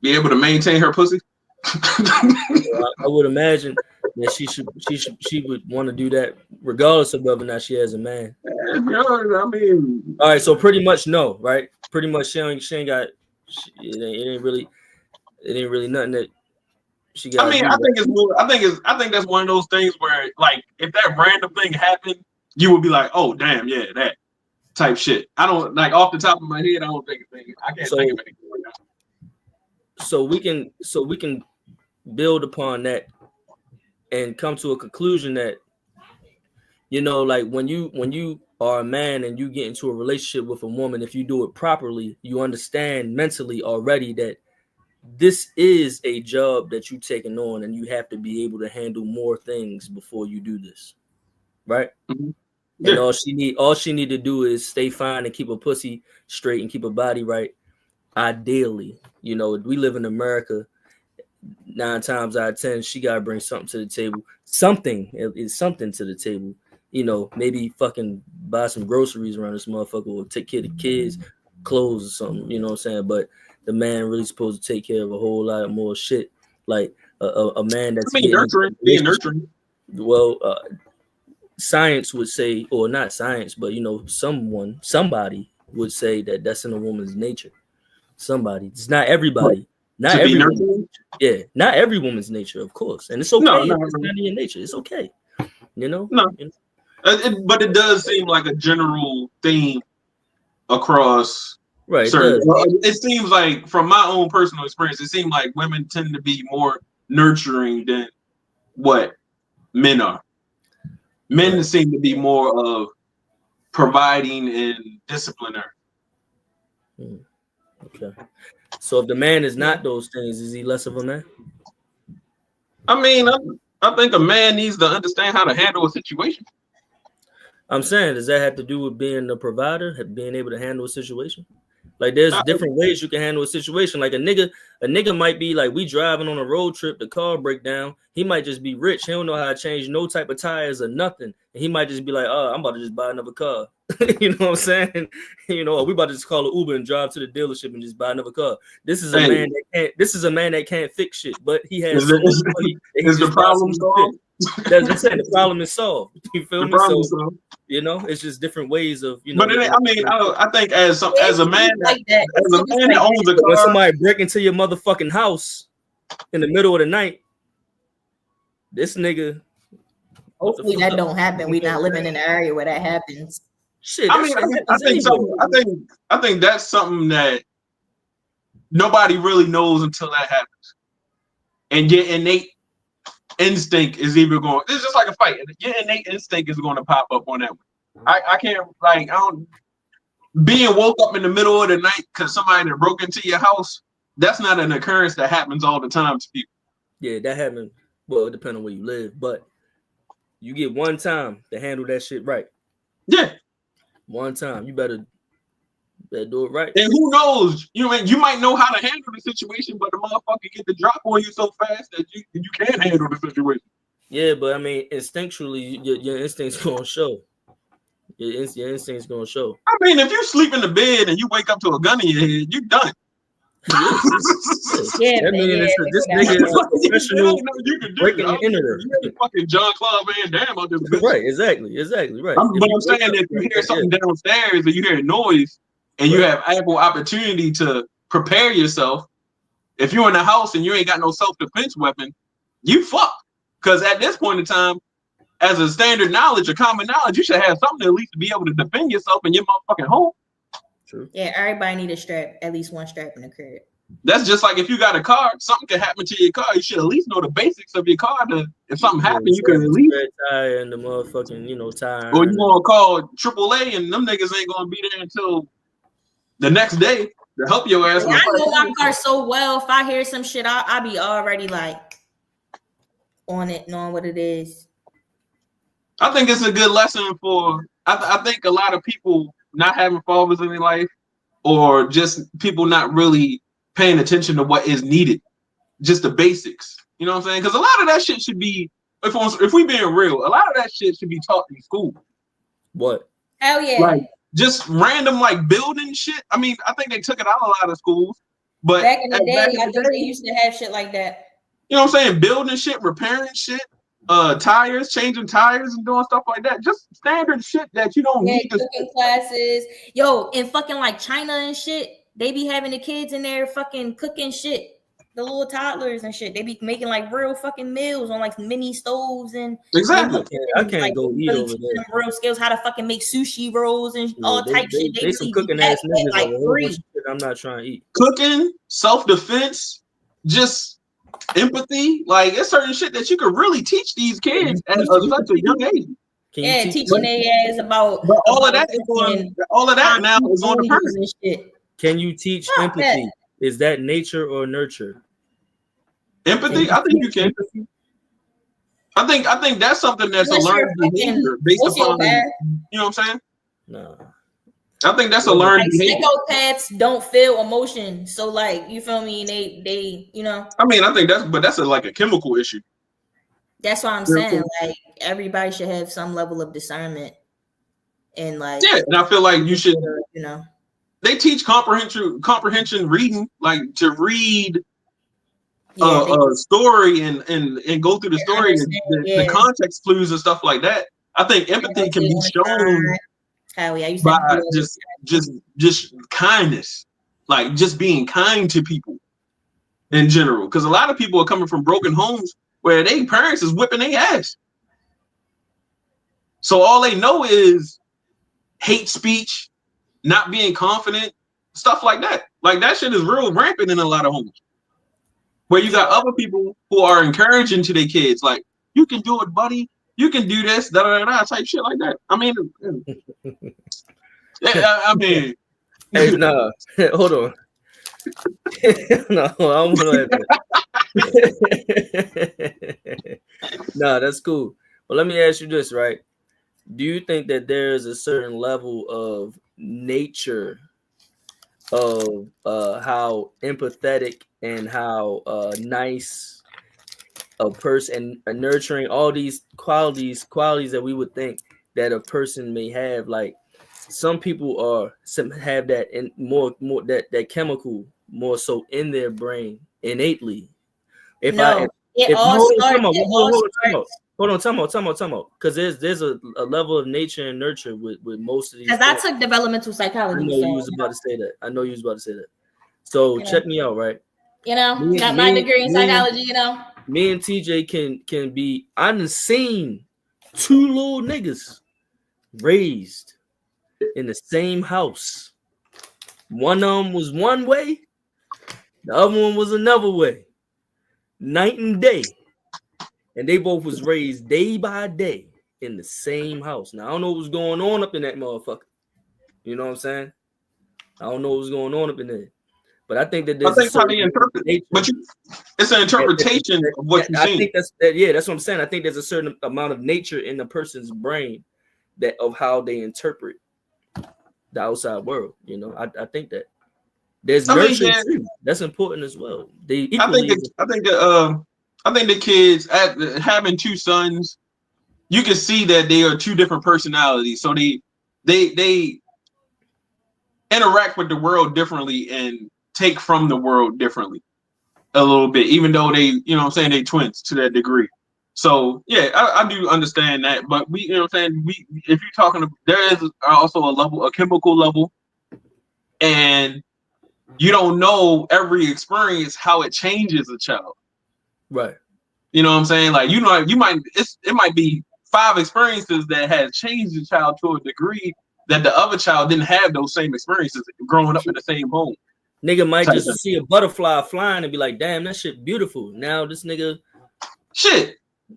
Be able to maintain her pussy? I would imagine that she would want to do that regardless of whether or not she has a man. I mean, all right, so pretty much no, right? Pretty much she ain't got it ain't really nothing that she got. I mean, I think that's one of those things where like if that random thing happened, you would be like, oh damn, yeah, that type shit. I don't like off the top of my head, I can't think of anything right now. So we can build upon that and come to a conclusion that, you know, like when you are a man and you get into a relationship with a woman, if you do it properly, you understand mentally already that this is a job that you're taking on and you have to be able to handle more things before you do this. Right? Mm-hmm. Yeah. And all she need to do is stay fine and keep her pussy straight and keep her body right. Ideally, you know, we live in America. 9 times out of 10, she gotta bring something to the table. Something to the table. You know, maybe fucking buy some groceries around this motherfucker or take care of the kids, clothes or something. You know what I'm saying? But the man really supposed to take care of a whole lot more shit. Like a man that's being nurturing. Well, science would say, or not science, but you know, somebody would say that that's in a woman's nature. Somebody. It's not everybody. Not to every be woman. nurturing? Yeah, not every woman's nature, of course, and it's okay. No, It's no. not in your nature. It's okay. You know. No. You know? But it does seem like a general theme across Right. certain. It seems like, from my own personal experience, it seems like women tend to be more nurturing than what men are. Men seem to be more of providing and disciplinary. Okay. So if the man is not those things, is he less of a man? I mean, I think a man needs to understand how to handle a situation. I'm saying, does that have to do with being the provider, being able to handle a situation? Like, there's different ways you can handle a situation. Like a nigga might be like, we driving on a road trip, the car break down. He might just be rich. He don't know how to change no type of tires or nothing. And he might just be like, oh, I'm about to just buy another car. You know what I'm saying? You know, we about to just call an Uber and drive to the dealership and just buy another car. This is a man that can't fix shit, but he has so much money. Is the problem solved? That's what I'm saying. The problem is solved. You feel me? So, you know, it's just different ways of, you know. But I think as a man that owns a car, when somebody break into your motherfucking house in the middle of the night, this nigga. Hopefully that don't happen. We not living in an area where that happens. Shit. I think that's something that nobody really knows until that happens, and your innate instinct is either going. It's just like a fight. Your innate instinct is going to pop up on that one. I can't, like, I don't. Being woke up in the middle of the night because somebody that broke into your house. That's not an occurrence that happens all the time to people. Yeah, that happened. Well, it depends on where you live, but you get one time to handle that shit right. Yeah. One time. You better do it right. And who knows? You might know how to handle the situation, but the motherfucker get the drop on you so fast that you can't handle the situation. Yeah, but I mean, instinctually, your instincts gonna show. Your instincts gonna show. I mean, if you sleep in the bed and you wake up to a gun in your head, you done. Yeah, I mean, this nigga is a professional breaking and entering. Fucking Jean-Claude Van Damme out this bitch. Right, exactly, right. But I'm saying that if you hear something downstairs or you hear a noise and you have ample opportunity to prepare yourself, if you're in the house and you ain't got no self-defense weapon, you fucked. Because at this point in time, as a standard knowledge or common knowledge, you should have something at least to be able to defend yourself in your motherfucking home. True. Yeah, everybody need a strap, at least one strap in the crib. That's just like if you got a car, something can happen to your car. You should at least know the basics of your car. If something happens, you can at least tire and the motherfucking, tire. Or you gonna call AAA and them niggas ain't gonna be there until the next day to help your ass. I know my car so well. If I hear some shit, I'll be already like on it, knowing what it is. I think it's a good lesson for. I think a lot of people not having fathers in their life, or just people not really paying attention to what is needed, just the basics. You know what I'm saying? Because a lot of that shit should be, if we being real, a lot of that shit should be taught in school. What? Hell yeah! Like just random like building shit. I mean, I think they took it out a lot of schools, but back in the day, I think they used to have shit like that. You know what I'm saying? Building shit, repairing shit. Tires, changing tires and doing stuff like that. Just standard shit that you don't need. Cooking classes. Yo, in fucking like China and shit, they be having the kids in there fucking cooking shit. The little toddlers and shit. They be making like real fucking meals on like mini stoves and exactly. I can't like, go eat over there. Real skills, how to fucking make sushi rolls and all type shit. They some cooking ass niggas like free. I'm not trying to eat. Cooking, self-defense, just empathy, like it's certain shit that you could really teach these kids at such a young age. Teaching their ass about. But all of that now is on the person. Can you teach empathy? That. Is that nature or nurture? Empathy, I think you can. I think that's something that's a learned behavior based upon. You know what I'm saying? No. I think that's a learned behavior. Psychopaths don't feel emotion, so like you feel me? They you know. I mean, I think that's like a chemical issue. That's what I'm saying. Like everybody should have some level of discernment, and like and I feel like you should. You know, they teach comprehension reading, like to read a story and go through the story and the context clues and stuff like that. I think empathy can be shown. Hell yeah, by just kindness. like just being kind to people in general. Because a lot of people are coming from broken homes where their parents is whipping their ass. So all they know is hate speech, not being confident, stuff like that. Like that shit is real rampant in a lot of homes. Where you got other people who are encouraging to their kids, like, you can do it, buddy. You can do this, type shit like that. I mean, hey, nah, hold on. No, I don't want to. Nah, that's cool. Well, let me ask you this, right? Do you think that there's a certain level of nature of how empathetic and how nice a person and nurturing, all these qualities that we would think that a person may have? Like some people have that in more that chemical more so in their brain innately. Time out. Because there's a level of nature and nurture with most of these. Because I took developmental psychology. I know you was about to say that. So check me out, right? Got my degree in psychology. Me and TJ can be. I done seen two little niggas raised in the same house. One of them was one way, the other one was another way. Night and day. And they both was raised day by day in the same house. Now, I don't know what's going on up in that motherfucker. You know what I'm saying? I don't know what's going on up in there. But I think that there's how they interpret it. But it's an interpretation of what you see. I think that's what I'm saying. I think there's a certain amount of nature in the person's brain that of how they interpret the outside world. You know, I think that there's nurture too. That's important as well. I think the kids having two sons, you can see that they are two different personalities. So they interact with the world differently and take from the world differently a little bit, even though they, they twins to that degree. So yeah, I do understand that. But if you're talking, there is also a chemical level, and you don't know every experience how it changes a child. Right. You know what I'm saying? Like, it might be 5 experiences that has changed the child to a degree that the other child didn't have those same experiences growing up in the same home. Nigga might just see a butterfly flying and be like, damn, that shit beautiful. Now this nigga shit.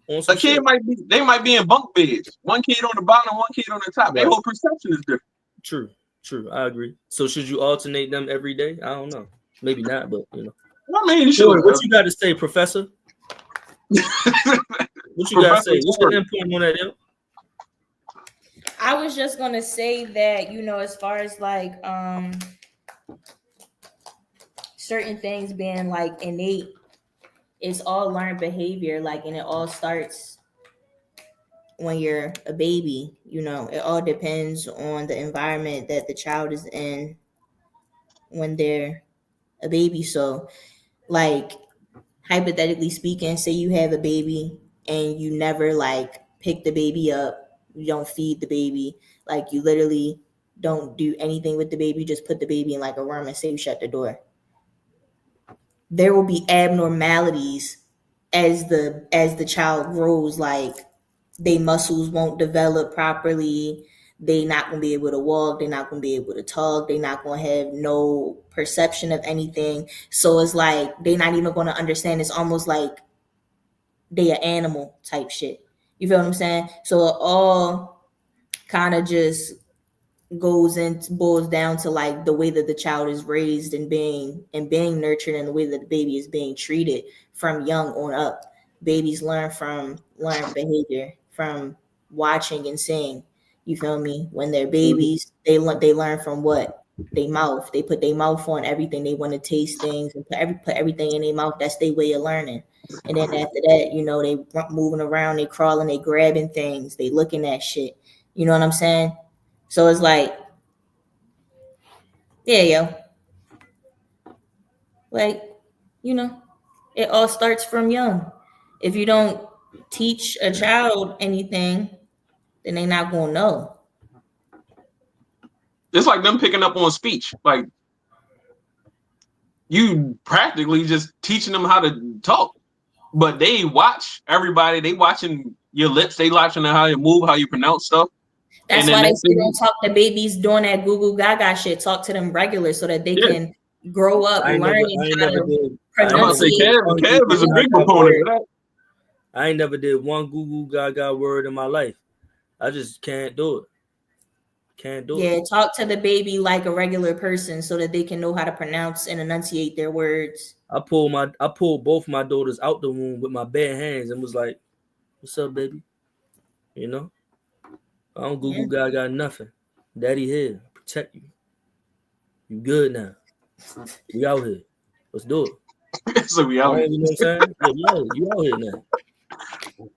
A kid might be in bunk beds. One kid on the bottom, one kid on the top. Right. Their whole perception is different. True. I agree. So should you alternate them every day? I don't know. Maybe not, but I mean, you should. What you got to say, Professor? What you got to say? What's your input on that, yo? I was just gonna say that, as far as like certain things being like innate, it's all learned behavior, like, and it all starts when you're a baby. It all depends on the environment that the child is in when they're a baby. So, like, hypothetically speaking, say you have a baby and you never like pick the baby up, you don't feed the baby, like you literally don't do anything with the baby, just put the baby in like a room and say you shut the door. There will be abnormalities as the child grows, like their muscles won't develop properly. They're not going to be able to walk. They're not going to be able to talk. They're not going to have no perception of anything. So it's like they're not even going to understand. It's almost like they an animal type shit. You feel what I'm saying? So it all kind of just boils down to like the way that the child is raised and being nurtured, and the way that the baby is being treated from young on up. Babies learn behavior from watching and seeing. You feel me? When they're babies, they learn from what? They mouth. They put their mouth on everything. They want to taste things and put everything in their mouth. That's their way of learning. And then after that, they moving around, they crawling, they grabbing things, they looking at shit. You know what I'm saying? So it's like, yeah, yo. Like, it all starts from young. If you don't teach a child anything, then they're not going to know. It's like them picking up on speech. Like, you practically just teaching them how to talk. But they watch everybody. They watching your lips. They watching how you move, how you pronounce stuff. That's why they still don't talk to babies doing that Google Gaga shit. Talk to them regular so that they can grow up learning how to pronunciate. Kev is a big proponent of that. I ain't never did one Google Gaga word in my life. I just can't do it. Yeah, talk to the baby like a regular person so that they can know how to pronounce and enunciate their words. I pulled both my daughters out the womb with my bare hands and was like, "What's up, baby?" You know, I don't Google Gaga nothing. Daddy here, protect you. You good now? We out here. Let's do it. So we out here. You know what I'm saying? Yeah, you out here now.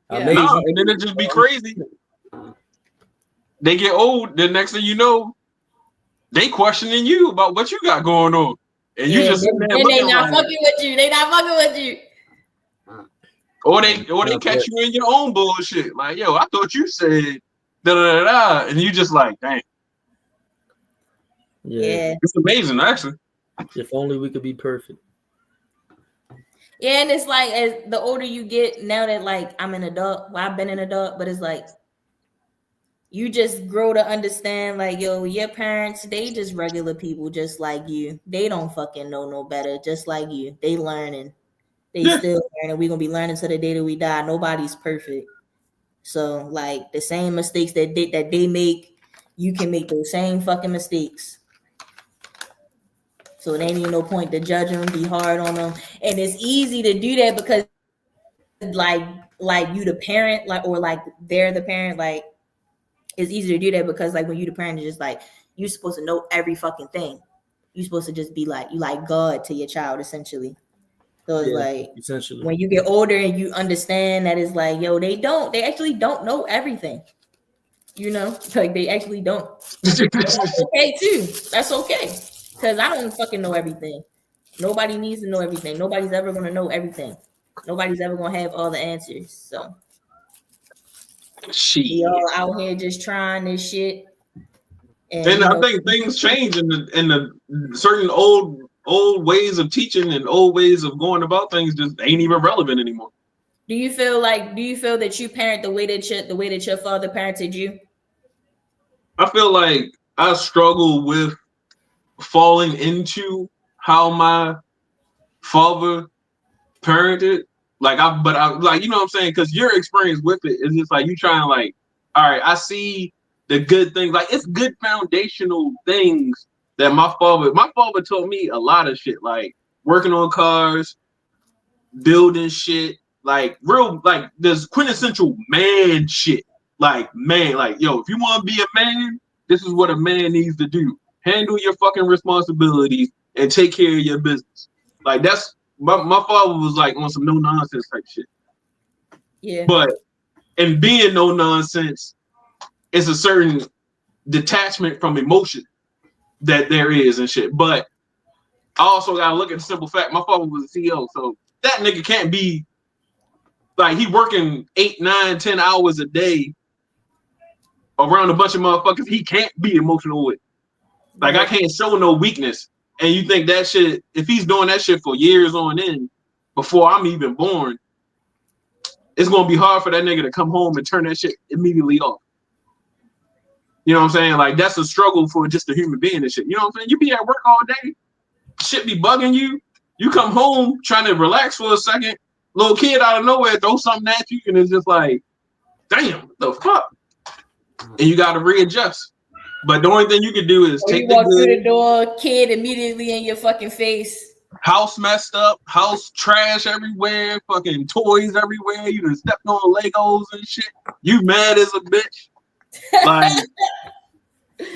And then it just be crazy. They get old. The next thing you know, they questioning you about what you got going on, and you just then they not fucking with you. They not fucking with you. Or they catch you in your own bullshit. Like, yo, I thought you said da da da, and you just like, dang. Yeah, it's amazing, actually. If only we could be perfect. Yeah, and it's like as the older you get, now that like I'm an adult, well, I've been an adult, but it's like you just grow to understand, like, yo, your parents, they just regular people just like you. They don't fucking know no better, just like you. They learning. They still learning. We're gonna be learning till the day that we die. Nobody's perfect. So, like, the same mistakes that they make, you can make those same fucking mistakes. So it ain't even no point to judge them, be hard on them. And it's easy to do that because like you the parent, like, or like they're the parent, like it's easy to do that because like when you the parent, it's just like you're supposed to know every fucking thing. You're supposed to just be like, you like God to your child, essentially. So it's like essentially when you get older and you understand that it's like, yo, they actually don't know everything. You know, like they actually don't. That's okay too. That's okay. Because I don't fucking know everything. Nobody needs to know everything. Nobody's ever going to know everything. Nobody's ever going to have all the answers. So we all out here just trying this shit. And I think things change in the certain old ways of teaching and old ways of going about things just ain't even relevant anymore. Do you feel that you parent the way that your father parented you? I feel like I struggle with falling into how my father parented. Like I like, you know what I'm saying? Because your experience with it is just like you trying like, all right, I see the good things. Like it's good foundational things that my father taught me a lot of shit, like working on cars, building shit, like real, like there's quintessential man shit. Like, man, like, yo, if you want to be a man, this is what a man needs to do. Handle your fucking responsibilities and take care of your business. Like that's my father was like on some no nonsense type shit. Yeah. But in being no nonsense, it's a certain detachment from emotion that there is and shit. But I also gotta look at the simple fact: my father was a CEO, so that nigga can't be like he working 8, 9, 10 hours a day around a bunch of motherfuckers. He can't be emotional with. Like I can't show no weakness. And you think that shit, if he's doing that shit for years on end, before I'm even born, it's gonna be hard for that nigga to come home and turn that shit immediately off. You know what I'm saying? Like that's a struggle for just a human being and shit. You know what I'm saying? You be at work all day, shit be bugging you. You come home trying to relax for a second, little kid out of nowhere throw something at you, and it's just like, damn, what the fuck? And you gotta readjust. But the only thing you can do is take you walk through the door, kid immediately in your fucking face. House messed up, house trash everywhere, fucking toys everywhere. You done stepped on Legos and shit. You mad as a bitch. Like,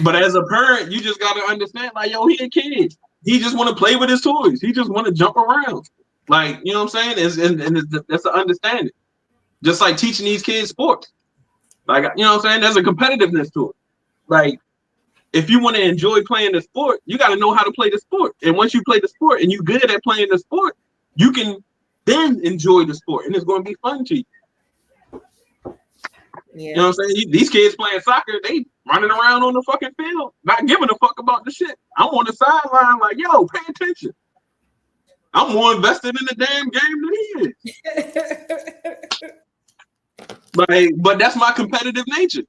but as a parent, you just gotta understand, like, yo, he a kid. He just want to play with his toys. He just want to jump around. Like, you know what I'm saying? That's an understanding. Just like teaching these kids sports. Like, you know what I'm saying? There's a competitiveness to it. Like, if you want to enjoy playing the sport, you got to know how to play the sport. And once you play the sport and you're good at playing the sport, you can then enjoy the sport. And it's going to be fun to you. Yeah. You know what I'm saying? These kids playing soccer, they running around on the fucking field, not giving a fuck about the shit. I'm on the sideline like, yo, pay attention. I'm more invested in the damn game than he is. But that's my competitive nature.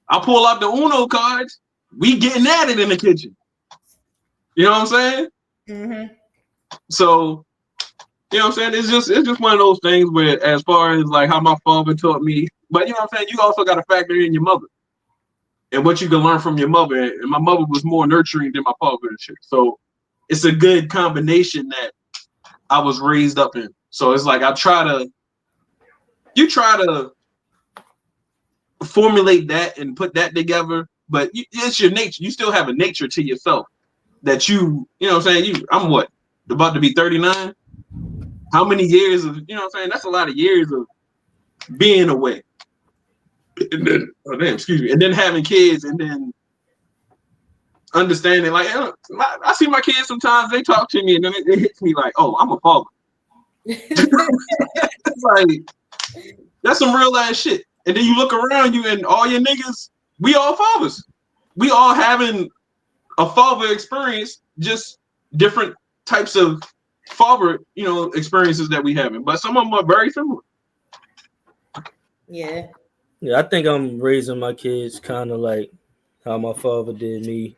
I pull out the Uno cards. We getting at it in the kitchen. You know what I'm saying? Mm-hmm. So, you know what I'm saying? It's just one of those things where, as far as like how my father taught me, but you know what I'm saying? You also got to factor in your mother and what you can learn from your mother. And my mother was more nurturing than my father and shit. So it's a good combination that I was raised up in. So it's like you try to formulate that and put that together, but it's your nature. You still have a nature to yourself that you know what I'm saying? I'm what? About to be 39? How many years of, you know what I'm saying? That's a lot of years of being away. And then, excuse me. And then having kids and then understanding, like, I see my kids sometimes, they talk to me and then it hits me like, oh, I'm a father. It's like, that's some real ass shit. And then you look around you and all your niggas, we all fathers. We all having a father experience, just different types of father, you know, experiences that we having. But some of them are very similar. Yeah. Yeah, I think I'm raising my kids kind of like how my father did me,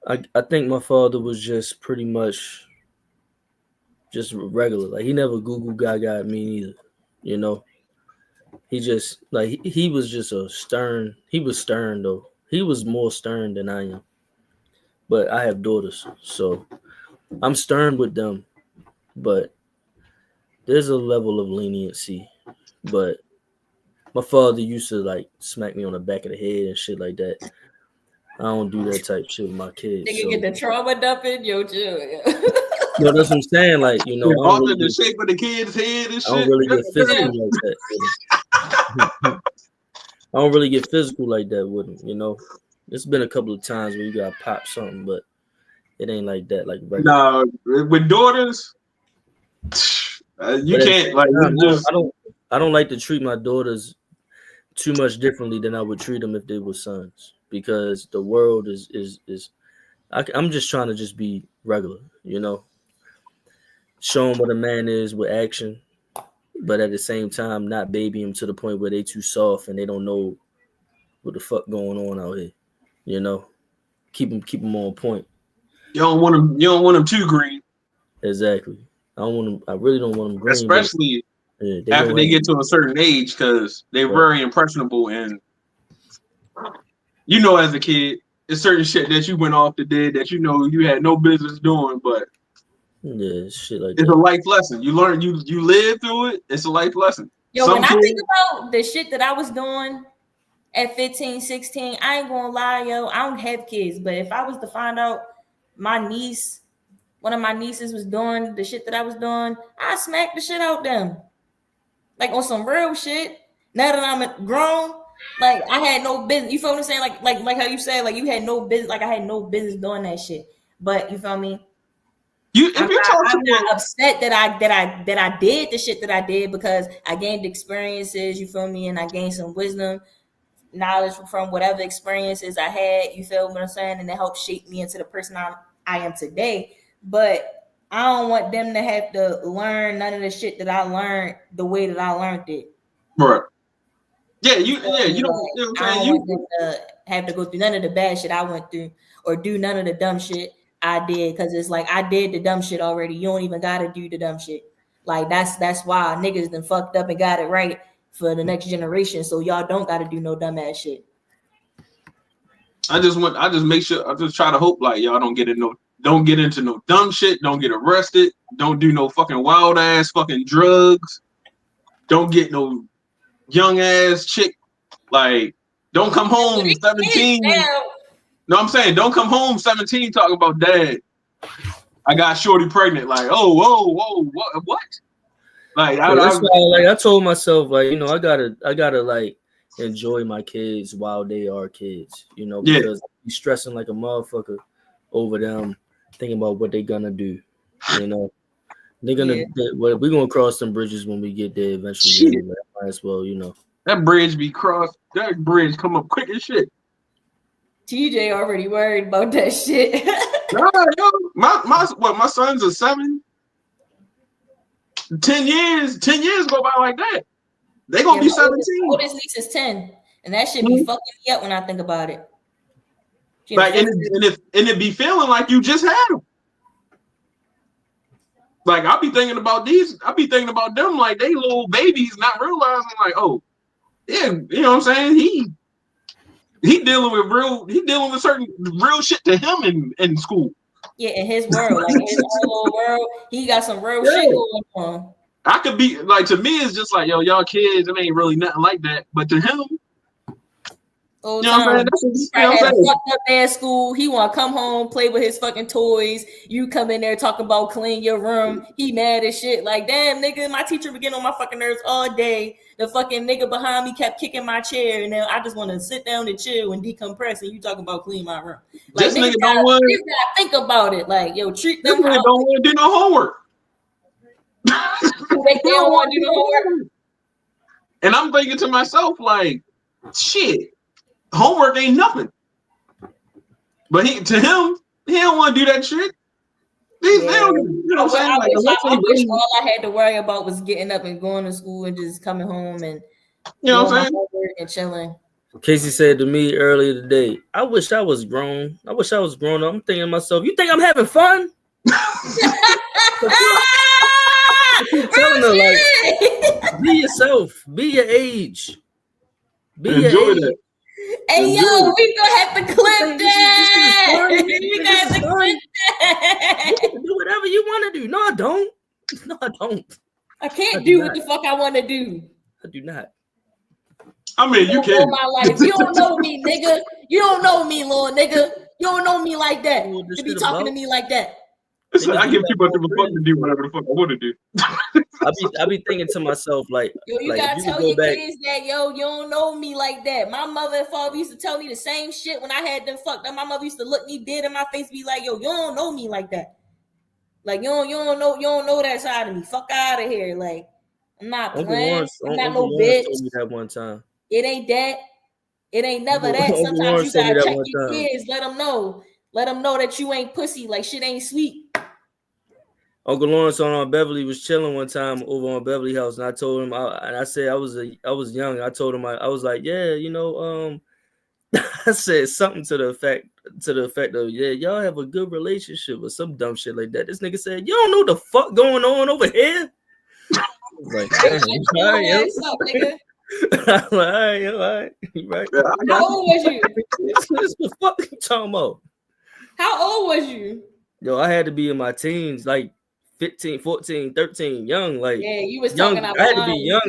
I think my father was just pretty much just regular. Like he never Google Gaga at me either, you know. He just like he was just he was stern though. He was more stern than I am. But I have daughters, so I'm stern with them. But there's a level of leniency. But my father used to like smack me on the back of the head and shit like that. I don't do that type shit with my kids. Nigga get the trauma dumping, yo, chill. No, that's what I'm saying. Like, you know, Alter the shape of the kid's head and shit. I don't really get physical like that. I don't really get physical like that with them, you know. It's been a couple of times where you got pop something, but it ain't like that. Like no, with daughters, you can't like. I don't like to treat my daughters too much differently than I would treat them if they were sons, because the world is I'm just trying to just be regular, you know. Show them what a man is with action, but at the same time, not baby them to the point where they too soft and they don't know what the fuck going on out here. You know, keep them on point. You don't want them too green. Exactly. I really don't want them green. Especially after they get to a certain age, because they're very impressionable. And you know, as a kid, it's certain shit that you went off the did that you know you had no business doing, but yeah, shit like it's a life lesson. You learn, you live through it. It's a life lesson. Yo, when I think about the shit that I was doing at 15, 16, I ain't gonna lie, yo, I don't have kids, but if I was to find out one of my nieces was doing the shit that I was doing, I smack the shit out them. Like on some real shit. Now that I'm grown, like I had no business. You feel what I'm saying? Like how you said, like you had no business, like I had no business doing that shit. But you feel me? I'm not upset that I did the shit that I did, because I gained experiences, you feel me, and I gained some wisdom, knowledge from whatever experiences I had, you feel what I'm saying, and it helped shape me into the person I am today. But I don't want them to have to learn none of the shit that I learned the way that I learned it. Right. Yeah, you don't want them to have to go through none of the bad shit I went through or do none of the dumb shit I did, because it's like I did the dumb shit already. You don't even gotta do the dumb shit. Like that's why niggas done fucked up and got it right for the next generation. So y'all don't gotta do no dumb ass shit. I just make sure, I just try to hope like y'all don't get into no dumb shit, don't get arrested, don't do no fucking wild ass fucking drugs, don't get no young ass chick, like don't come home 17. No, I'm saying don't come home 17 talking about dad, I got shorty pregnant. Like, whoa, what? Like, I told myself, like, you know, I gotta like enjoy my kids while they are kids, you know, because you're stressing like a motherfucker over them, thinking about what they're gonna do, you know. We're gonna cross some bridges when we get there eventually. Anyway. Might as well, you know. That bridge be crossed. That bridge come up quick as shit. TJ already worried about that shit. Nah, yo, my sons are 7. 10 years go by like that. They gonna be 17. Oldest niece is 10, and that shit be fucking me up when I think about it. Like, and it be feeling like you just had them. Like, I'll be thinking about them like they little babies, not realizing like, oh, yeah, you know what I'm saying? He dealing with certain real shit to him in school. Yeah, in his world, like in his own little world, he got some real shit going on. I could be like, to me, it's just like, yo, y'all kids, it ain't really nothing like that. But to him, you know what I'm saying? He had a fucked up day at school. He want to come home, play with his fucking toys. You come in there talking about clean your room. He mad as shit. Like, damn, nigga, my teacher was getting on my fucking nerves all day. The fucking nigga behind me kept kicking my chair, and then I just want to sit down and chill and decompress. And you talking about clean my room? Like, this nigga don't want to think about it. Like, yo, treat them. This nigga don't want to do no homework. They don't want to do no homework. And I'm thinking to myself, like, shit. Homework ain't nothing. But to him, he don't want to do that shit. They don't, you know what I'm saying? I wish all I had to worry about was getting up and going to school and just coming home and you know what I'm saying? And chilling. Casey said to me earlier today, I wish I was grown. I wish I was grown up. I'm thinking to myself, you think I'm having fun? I keep telling her, like, be yourself, be your age. Be enjoy your age. that. Hey, yo, we gonna have to clip that. We gonna have to clip that. You can do whatever you want to do. No, I don't. No, I don't. I can't do what the fuck I want to do. I do not. I mean, you can. My life. You don't know me, nigga. You don't know me, little nigga. You don't know me like that. You be talking to me like that. Listen, I give people the fuck to do whatever the fuck I want to do. I be thinking to myself, like, yo, you gotta tell your kids that, yo, you don't know me like that. My mother and father used to tell me the same shit when I had them fucked up. My mother used to look me dead in my face, be like, yo, you don't know me like that. Like, you don't know that side of me. Fuck out of here. Like, I'm not playing. I'm not no bitch. Told me that one time. It ain't that. It ain't never that. Sometimes you gotta check your kids. Let them know. Let them know that you ain't pussy. Like, shit ain't sweet. Uncle Lawrence on Beverly was chilling one time over on Beverly House, and I told him, I said I was young. I told him I was like, yeah, you know, I said something to the effect of, yeah, y'all have a good relationship or some dumb shit like that. This nigga said, you don't know the fuck going on over here. I was like, damn, all right, yo. I'm like, all right, you right. How old was you? What the fuck you talking about? How old was you? Yo, I had to be in my teens, like 15, 14, 13, young, like yeah, you was young. Talking I had to be young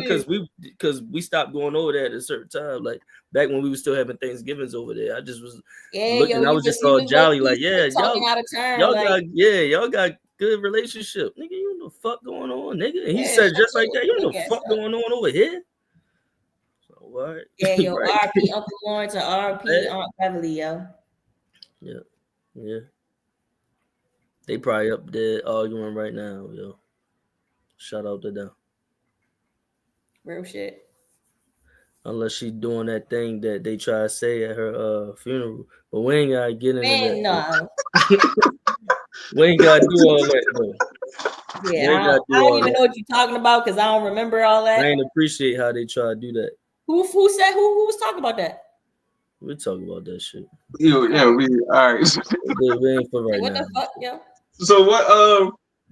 because we stopped going over there at a certain time. Like back when we were still having Thanksgivings over there. I just was looking, I was just all jolly, like, yeah, y'all got good relationship. Nigga, you know the fuck going on, nigga. And he said just like that, you know the fuck going on over here. So what? Yeah, yo, right. RP Uncle Lawrence and RP Aunt Beverly, yo. Yeah. They probably up there arguing right now, yo. Shout out to them. Real shit. Unless she doing that thing that they try to say at her funeral. But we ain't gotta get into that. No. We ain't gotta do all that, though. Yeah, I don't even know what you're talking about because I don't remember all that. I ain't appreciate how they try to do that. Who said who was talking about that? We'll talk about that shit. Yeah, we all right. We ain't for right what now. The fuck, yo? So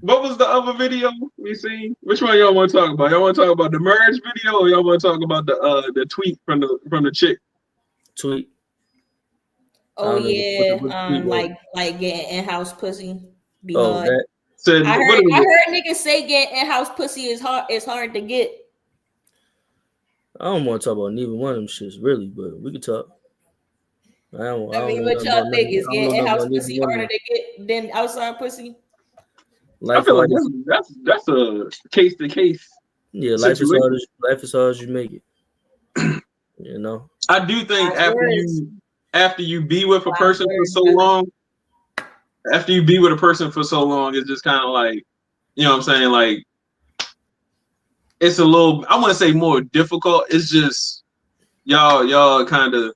what was the other video we seen? Which one y'all want to talk about? Y'all want to talk about the merge video, or y'all want to talk about the tweet from the chick? Tweet. Oh yeah, like getting in-house pussy. That said. I heard niggas say getting in-house pussy is hard to get. I don't want to talk about neither one of them shits really, but we could talk. I mean, what y'all think is getting in-house pussy harder to get than outside pussy? I feel like that's a case to case. Yeah, life is hard as you make it. You know. I do think after you be with a person for so long, it's just kind of like, you know what I'm saying, like it's a little, I want to say more difficult. It's just y'all kind of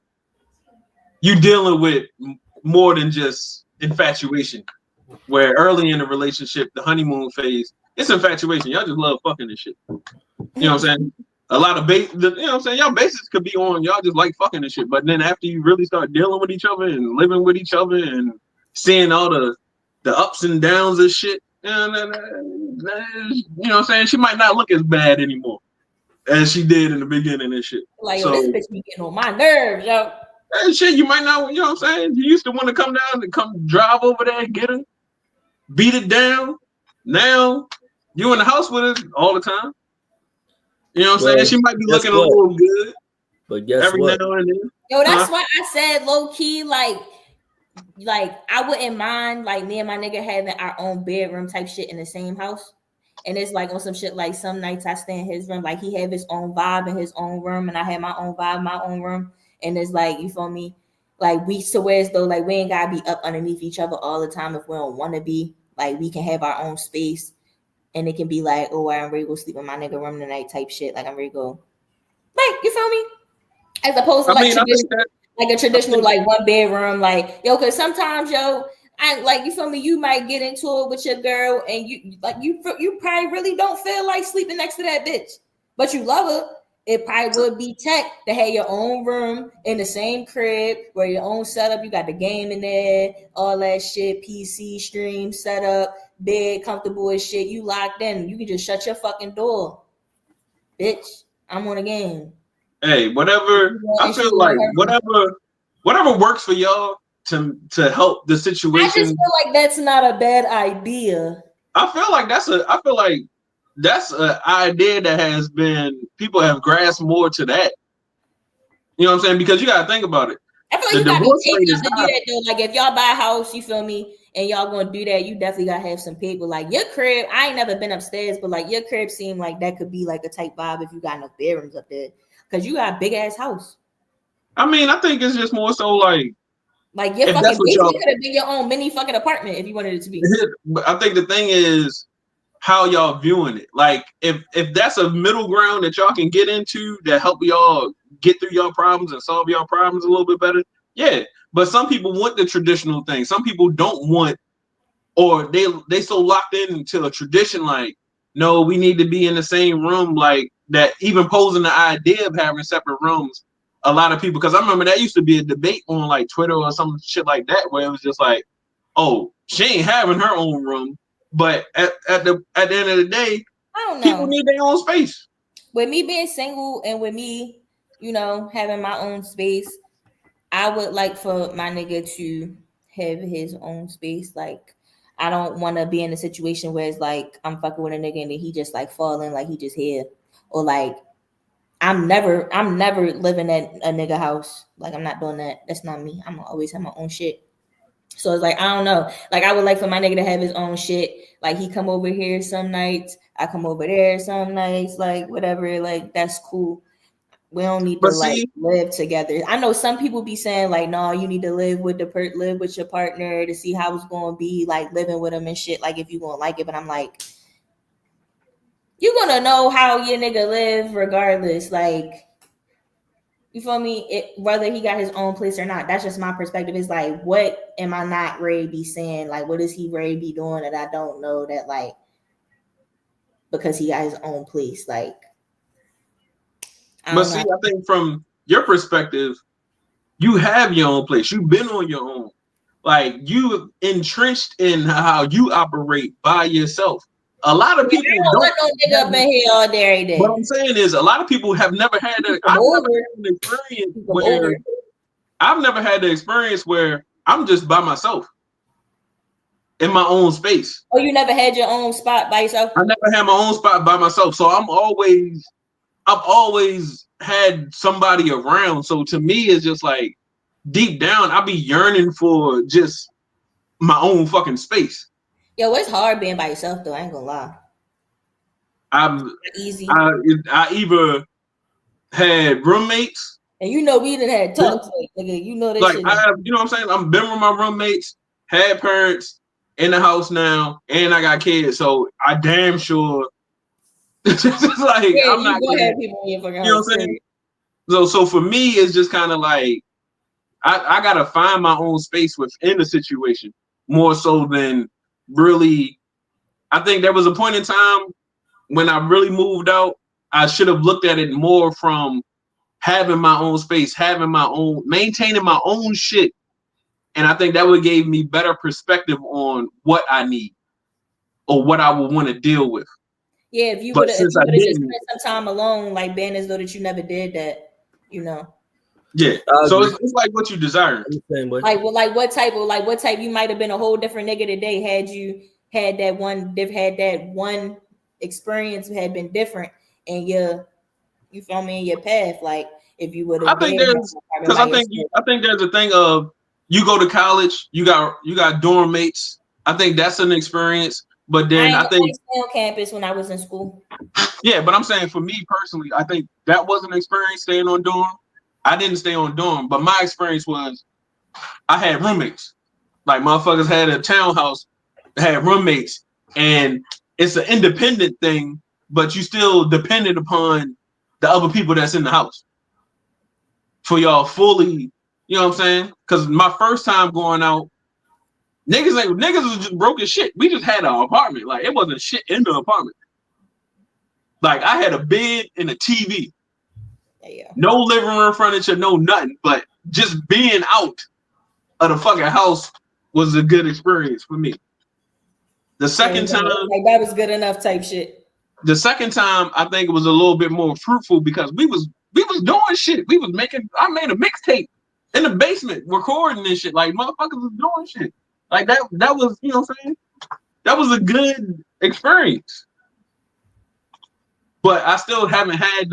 you dealing with more than just infatuation. Where early in the relationship, the honeymoon phase, it's infatuation. Y'all just love fucking and shit. You know what I'm saying? A lot of you know what I'm saying? Y'all bases could be on y'all just like fucking and shit. But then after you really start dealing with each other and living with each other and seeing all the ups and downs of shit, you know what I'm saying? She might not look as bad anymore as she did in the beginning and shit. Like, yo, this bitch be getting on my nerves, yo. And shit, you might not, you know what I'm saying? You used to want to come down and come drive over there and get her, beat it down. Now you in the house with her all the time. You know what I'm saying? She might be looking a little good. But guess every what? now and then. Yo, that's why I said low key, like I wouldn't mind like me and my nigga having our own bedroom type shit in the same house. And it's like on some shit like some nights I stay in his room, like he have his own vibe in his own room, and I have my own vibe in my own room. And it's like, you feel me? Like we to where as though like we ain't gotta be up underneath each other all the time if we don't want to be. Like we can have our own space, and it can be like, oh, I'm ready to go sleep in my nigga room tonight type shit. Like I'm ready to go, like, you feel me? As opposed to like a traditional like one bedroom, like yo, because sometimes yo, I like, you feel me, you might get into it with your girl and you probably really don't feel like sleeping next to that bitch, but you love her. It probably would be tech to have your own room in the same crib where your own setup, you got the game in there, all that shit, PC stream setup, bed comfortable as shit, you locked in, you can just shut your fucking door, bitch, I'm on a game. Hey, whatever, I feel like whatever works for y'all to help the situation. I just feel like that's not a bad idea. I feel like that's an idea that has been, people have grasped more to that. You know what I'm saying? Because you got to think about it. I feel like you got to be safe enough to do that though. Like if y'all buy a house, you feel me, and y'all going to do that, you definitely got to have some people. Like your crib, I ain't never been upstairs, but like your crib seemed like that could be like a type vibe if you got enough bedrooms up there. Because you got a big ass house. I mean, I think it's just more so like your fucking basement could have been your own mini fucking apartment if you wanted it to be. But I think the thing is how y'all viewing it. Like if that's a middle ground that y'all can get into that help y'all get through y'all problems and solve y'all problems a little bit better, yeah. But some people want the traditional thing. Some people don't want, or they so locked into a tradition like, no, we need to be in the same room, like that, even posing the idea of having separate rooms. A lot of people, because I remember that used to be a debate on like Twitter or some shit like that, where it was just like, oh, she ain't having her own room. But at the end of the day, I don't know, people need their own space. With me being single and with me, you know, having my own space, I would like for my nigga to have his own space. Like, I don't want to be in a situation where it's like I'm fucking with a nigga and then he just like falling, like he just here, or like I'm never living at a nigga house. Like I'm not doing that. That's not me. I'm always have my own shit. So it's like, I don't know. Like I would like for my nigga to have his own shit. Like he come over here some nights, I come over there some nights, like whatever. Like that's cool. We don't need to like live together. I know some people be saying like, no, you need to live with live with your partner to see how it's going to be, like living with them and shit. Like if you gonna like it, but I'm like, you gonna know how your nigga live regardless. Like, you feel me? Whether he got his own place or not. That's just my perspective. It's like, what am I not ready to be saying? Like, what is he ready to be doing that I don't know that like, because he got his own place, like. But see, I think from your perspective, you have your own place. You've been on your own. Like you entrenched in how you operate by yourself. A lot of people don't want no nigga up in here all day, every day. What I'm saying is, a lot of people have never had an I've never had the experience where I'm just by myself in my own space. Oh, you never had your own spot by yourself? I never had my own spot by myself. So I've always had somebody around. So to me, it's just like deep down, I be yearning for just my own fucking space. Yo, it's hard being by yourself though. I ain't gonna lie. Easy. I either had roommates, and you know we done had talks, nigga. You know that like shit. You know what I'm saying? I've been with my roommates, had parents in the house now, and I got kids. So I damn sure. It's just like, yeah, I'm not gonna have people in your fucking house. You know what I'm saying? So for me, it's just kind of like I gotta find my own space within the situation more so than really. I think there was a point in time when I really moved out. I should have looked at it more from having my own space, maintaining my own shit. And I think that would give me better perspective on what I need or what I would want to deal with. Yeah, if you would have just spent some time alone, like being as though that you never did that, you know. Yeah. So it's like what you desire. Like what type you might have been a whole different nigga today had you had that one experience had been different and you feel me in your path. Like if you would have, I think there's a thing of you go to college, you got dorm mates. I think that's an experience. But then I think stay on campus when I was in school. Yeah, but I'm saying for me personally, I think that was an experience staying on dorm. I didn't stay on dorm, but my experience was I had roommates. Like motherfuckers had a townhouse, had roommates, and it's an independent thing, but you still dependent upon the other people that's in the house for y'all fully, you know what I'm saying? Because my first time going out, niggas was just broke as shit. We just had an apartment. Like it wasn't shit in the apartment. Like I had a bed and a TV. Yeah. No living room furniture, no nothing. But just being out of the fucking house was a good experience for me. The second time, like that was good enough type shit. The second time, I think it was a little bit more fruitful because we was doing shit. I made a mixtape in the basement recording this shit. Like motherfuckers was doing shit. Like that was, you know what I'm saying? That was a good experience. But I still haven't had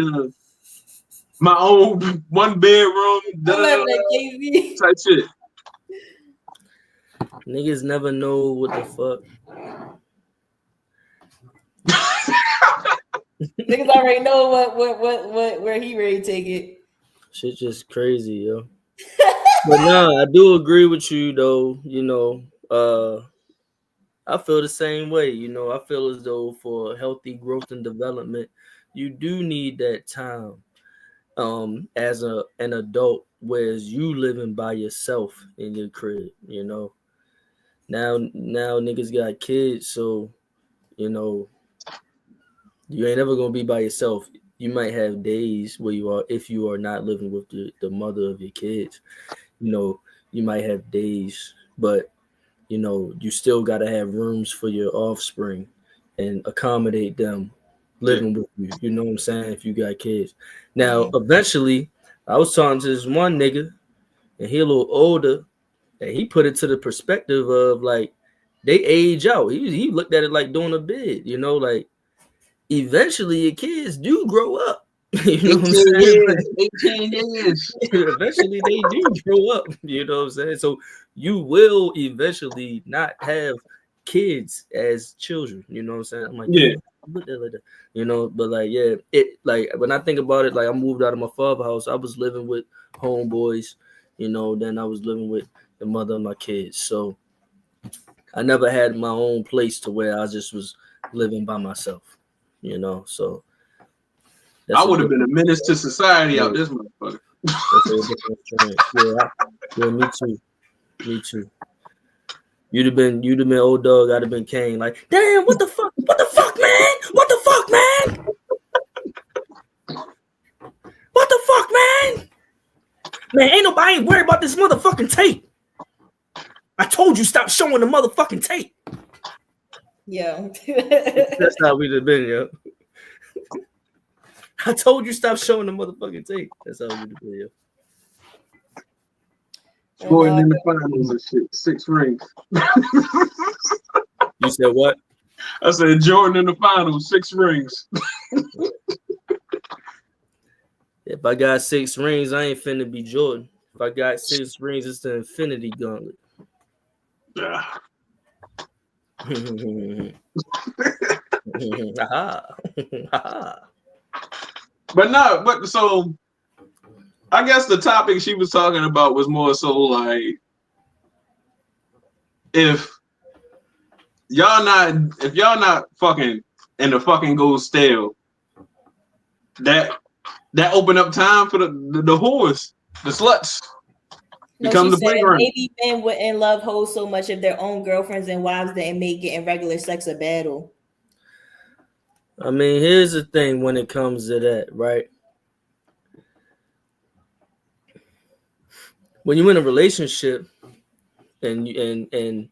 my own one bedroom type shit. Niggas never know what the fuck. Niggas already know what where he ready to take it. Shit just crazy, yo. But no, I do agree with you though. You know, I feel the same way. You know, I feel as though for healthy growth and development, you do need that time. As an adult, whereas you living by yourself in your crib, you know. Now niggas got kids, so you know you ain't ever gonna be by yourself. You might have days where you are, if you are not living with the mother of your kids, you know, you might have days, but you know, you still gotta have rooms for your offspring and accommodate them living with you. You know what I'm saying? If you got kids. Now, eventually, I was talking to this one nigga, and he a little older, and he put it to the perspective of like they age out. He looked at it like doing a bid, you know, like eventually your kids do grow up. You know what I'm saying? 18 years. Eventually they do grow up. You know what I'm saying? So you will eventually not have kids as children. You know what I'm saying? I'm like, yeah. Like that. You know, but like, yeah, it like when I think about it, like I moved out of my father's house. I was living with homeboys, you know, then I was living with the mother of my kids. So I never had my own place to where I just was living by myself, you know. So I would have been a menace to society out this motherfucker. Yeah, me too. You'd have been old dog. I'd have been Kane. Like, damn, what the fuck, man? What the fuck, man? Man, ain't worried about this motherfucking tape. I told you stop showing the motherfucking tape. Yeah. That's how we'd have been, yo. I told you stop showing the motherfucking tape. That's how we'd have been, yo. Jordan in the finals and shit. 6 rings. You said what? I said Jordan in the finals, 6 rings. If I got 6 rings, I ain't finna be Jordan. If I got 6 rings, it's the Infinity Gauntlet. Yeah. But so I guess the topic she was talking about was more so like if y'all not fucking and the fucking goes stale, that open up time for the whores, the sluts. No, become she the said playground. maybe men wouldn't love hoes so much if their own girlfriends and wives didn't make getting regular sex a battle. I mean, here's the thing when it comes to that, right? When you're in a relationship and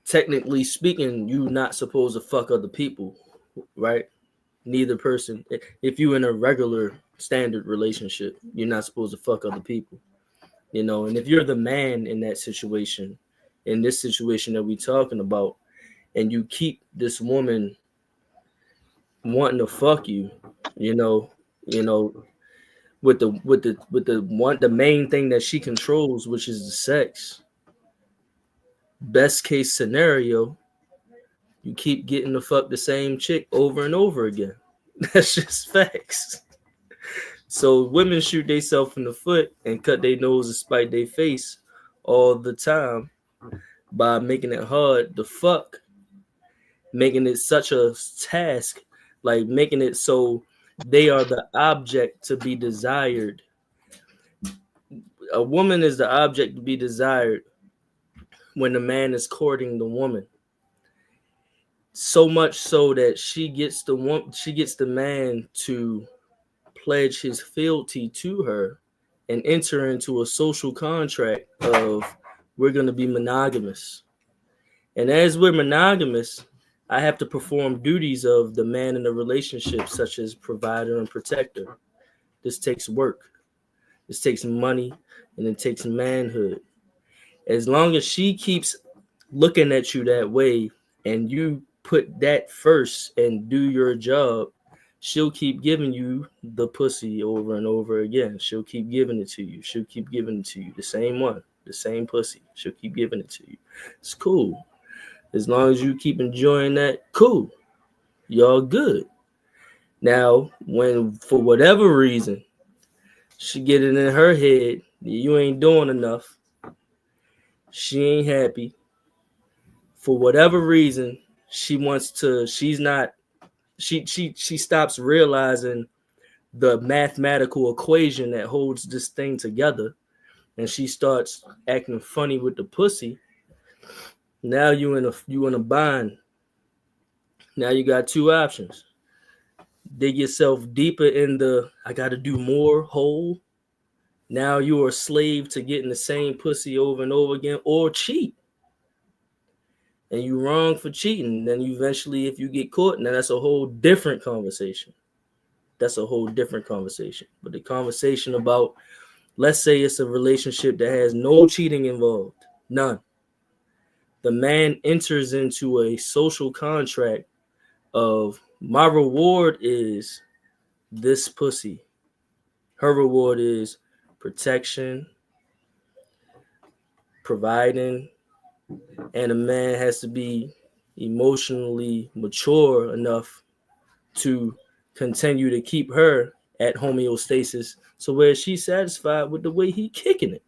technically speaking, you're not supposed to fuck other people, right? Neither person. If you're in a regular standard relationship, you're not supposed to fuck other people, you know. And if you're the man in that situation, in this situation that we're talking about, and you keep this woman wanting to fuck you, you know, with the main thing that she controls, which is the sex. Best case scenario, you keep getting to fuck the same chick over and over again. That's just facts. So women shoot themselves in the foot and cut their nose and spite their face all the time by making it hard to fuck, making it such a task, like making it so they are the object to be desired. A woman is the object to be desired when the man is courting the woman. So much so that she gets the man to pledge his fealty to her and enter into a social contract of we're going to be monogamous. And as we're monogamous, I have to perform duties of the man in the relationship, such as provider and protector. This takes work. This takes money, and it takes manhood. As long as she keeps looking at you that way and you put that first and do your job, she'll keep giving you the pussy over and over again. She'll keep giving it to you. She'll keep giving it to you. The same one, the same pussy. She'll keep giving it to you. It's cool. As long as you keep enjoying that, cool. Y'all good. Now, when for whatever reason, she get it in her head, you ain't doing enough. She ain't happy. For whatever reason, she stops realizing the mathematical equation that holds this thing together, and she starts acting funny with the pussy. Now you in a bind. Now you got two options. Dig yourself deeper in the I gotta do more hole. Now you're a slave to getting the same pussy over and over again, or cheat. And you wrong for cheating. Then you eventually, if you get caught, now that's a whole different conversation. That's a whole different conversation. But the conversation about, let's say it's a relationship that has no cheating involved, none. The man enters into a social contract of my reward is this pussy. Her reward is protection, providing, and a man has to be emotionally mature enough to continue to keep her at homeostasis so where she's satisfied with the way he kicking it.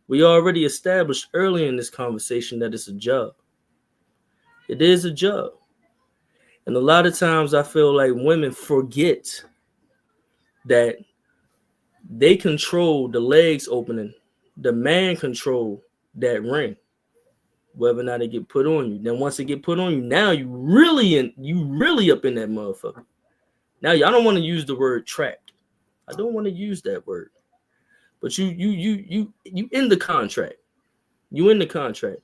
We already established earlier in this conversation that it's a job. It is a job. And a lot of times I feel like women forget that they control the legs opening. The man control that ring, whether or not it get put on you. Then once it get put on you, now you really up in that motherfucker. Now I don't want to use the word trapped. I don't want to use that word. But you in the contract. You in the contract.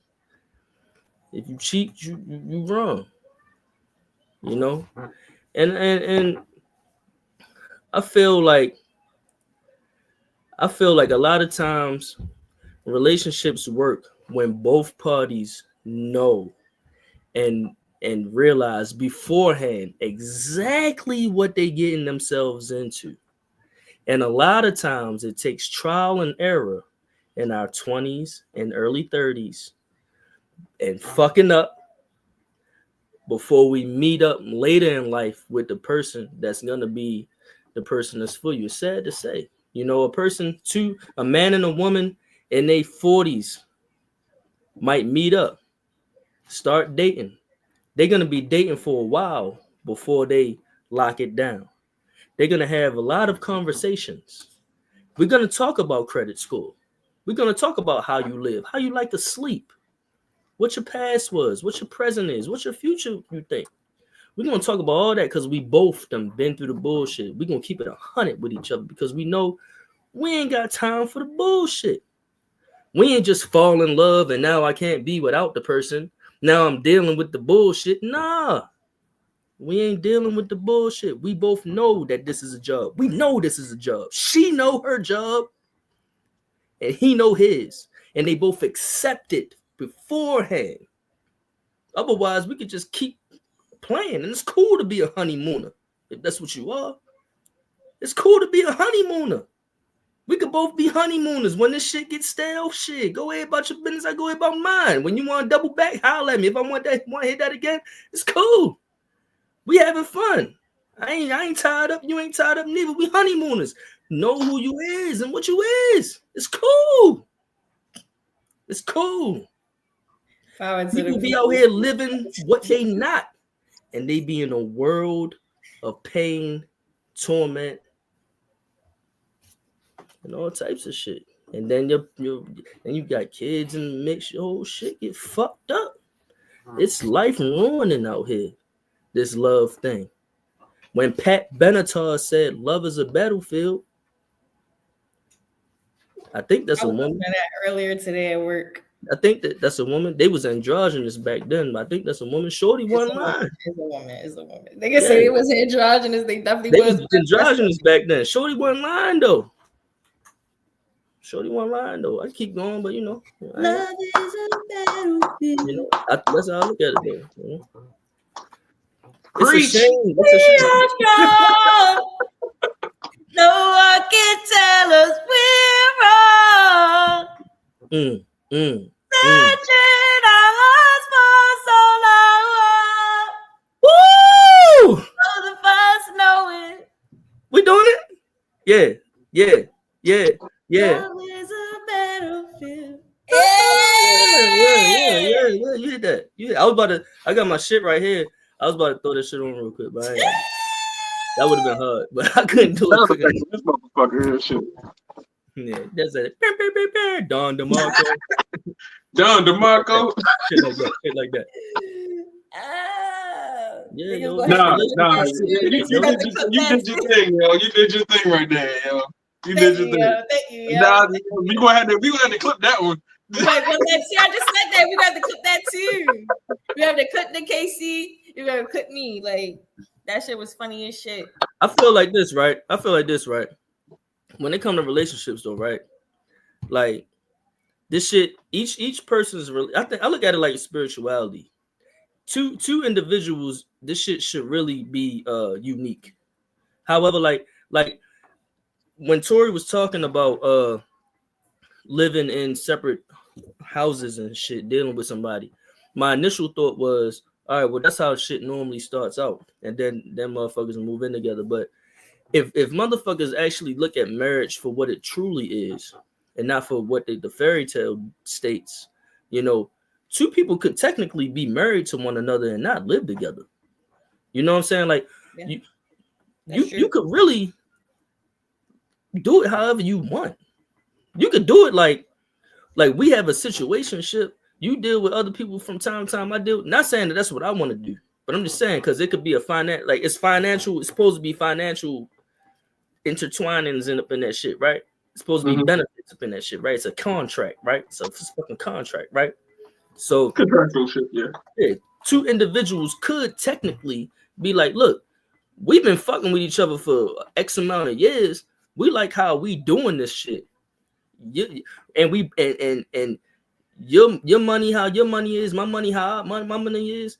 If you cheat, you wrong. You know? And I feel like a lot of times relationships work when both parties know and realize beforehand exactly what they getting themselves into. And a lot of times it takes trial and error in our 20s and early 30s and fucking up before we meet up later in life with the person that's going to be the person that's for you. It's sad to say. You know, a man and a woman in their 40s might meet up, start dating. They're going to be dating for a while before they lock it down. They're going to have a lot of conversations. We're going to talk about credit score. We're going to talk about how you live, how you like to sleep, what your past was, what your present is, what your future you think. We're going to talk about all that because we both done been through the bullshit. We're going to keep it 100 with each other because we know we ain't got time for the bullshit. We ain't just fall in love and now I can't be without the person. Now I'm dealing with the bullshit. Nah, we ain't dealing with the bullshit. We both know that this is a job. We know this is a job. She know her job and he know his. And they both accept it beforehand. Otherwise, we could just keep playing. And it's cool to be a honeymooner. If that's what you are. It's cool to be a honeymooner. We could both be honeymooners. When this shit gets stale, shit, go ahead about your business. I go ahead about mine. When you want to double back, holler at me. If I want to hit that again, it's cool. We having fun. I ain't tied up. You ain't tied up neither. We honeymooners. Know who you is and what you is. It's cool. It's cool. People be out here living what they not. And they be in a world of pain, torment, and all types of shit. And then you got kids and makes your whole shit get fucked up. It's life ruining out here, this love thing. When Pat Benatar said love is a battlefield, I think that's a woman. That earlier today at work. I think that's a woman. They was androgynous back then, but I think that's a woman. Shorty wasn't lying. It's a woman. They can say it was androgynous. They definitely was androgynous back then. Shorty wasn't lying though. I keep going, but you know. Love is a battlefield. You know, that's how I look at it though. You know? Preach. It's a shame. No one can tell us we're wrong. Searching our hearts for so long. Woo! So the first knowing. We doing it? Yeah. Love is a battlefield. Yeah. You hit that. I got my shit right here. I was about to throw that shit on real quick, but that would have been hard, but I couldn't do it. This motherfucker is shit. Yeah, that's it. Don DeMarco. Shit like that. Yeah, yo. Nah. You did your thing, yo. You did your thing right there, yo. You did your thing. Thank you, yo. Nah, we gonna have to clip that one. Wait, well, see, I just said that. We got to clip that too. We have to clip the KC. You gotta clip me. Like, that shit was funny as shit. I feel like this, right? When it comes to relationships, though, right? Like, this shit, each person's really. I look at it like spirituality. Two individuals, this shit should really be unique. However, like when Tori was talking about living in separate houses and shit, dealing with somebody, my initial thought was, all right, well, that's how shit normally starts out, and then motherfuckers move in together. But if motherfuckers actually look at marriage for what it truly is, and not for what the fairy tale states, you know, two people could technically be married to one another and not live together. You know what I'm saying? Like, yeah, you could really do it however you want. You could do it like we have a situationship. You deal with other people from time to time. I deal. Not saying that that's what I want to do, but I'm just saying because it could be a it's financial. It's supposed to be financial intertwinings up in that shit, right? It's supposed to be benefits up in that shit, right? It's a contract, right? So it's a fucking contract, right? So contractual shit, yeah. Two individuals could technically be like, look, we've been fucking with each other for X amount of years. We like how we doing this shit. And your money how your money is, my money how my money is.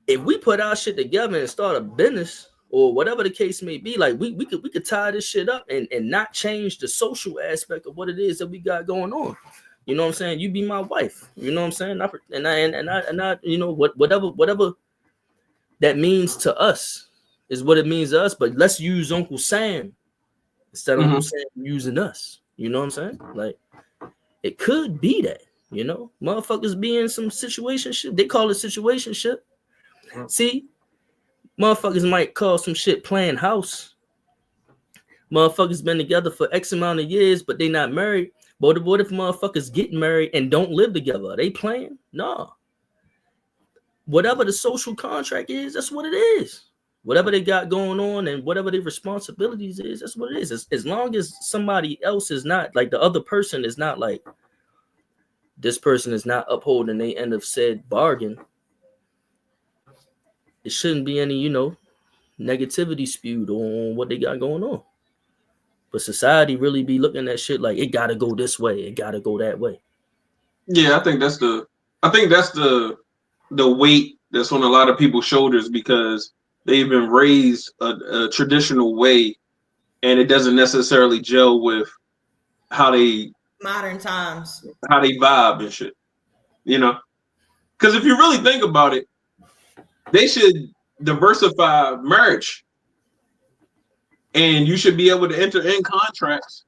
If we put our shit together and start a business or whatever the case may be, like we could tie this shit up and not change the social aspect of what it is that we got going on. You know what I'm saying? You be my wife. You know what I'm saying? And I you know whatever that means to us is what it means to us. But let's use Uncle Sam instead of Uncle Sam using us. You know what I'm saying? Like, it could be that, you know, motherfuckers be in some situationship. They call it situationship. See, motherfuckers might call some shit playing house, motherfuckers been together for X amount of years, but they not married. But what if motherfuckers get married and don't live together? Are they playing? No. Whatever the social contract is, that's what it is. Whatever they got going on and whatever their responsibilities is, that's what it is. As long as somebody else is not, like, the other person is not, like, this person is not upholding the end of said bargain, it shouldn't be any, negativity spewed on what they got going on. But society really be looking at shit like, it gotta go this way, it gotta go that way. Yeah, I think that's the weight that's on a lot of people's shoulders, because they've been raised a traditional way, and it doesn't necessarily gel with how they modern times, how they vibe and shit. Because if you really think about it, they should diversify marriage, and you should be able to enter in contracts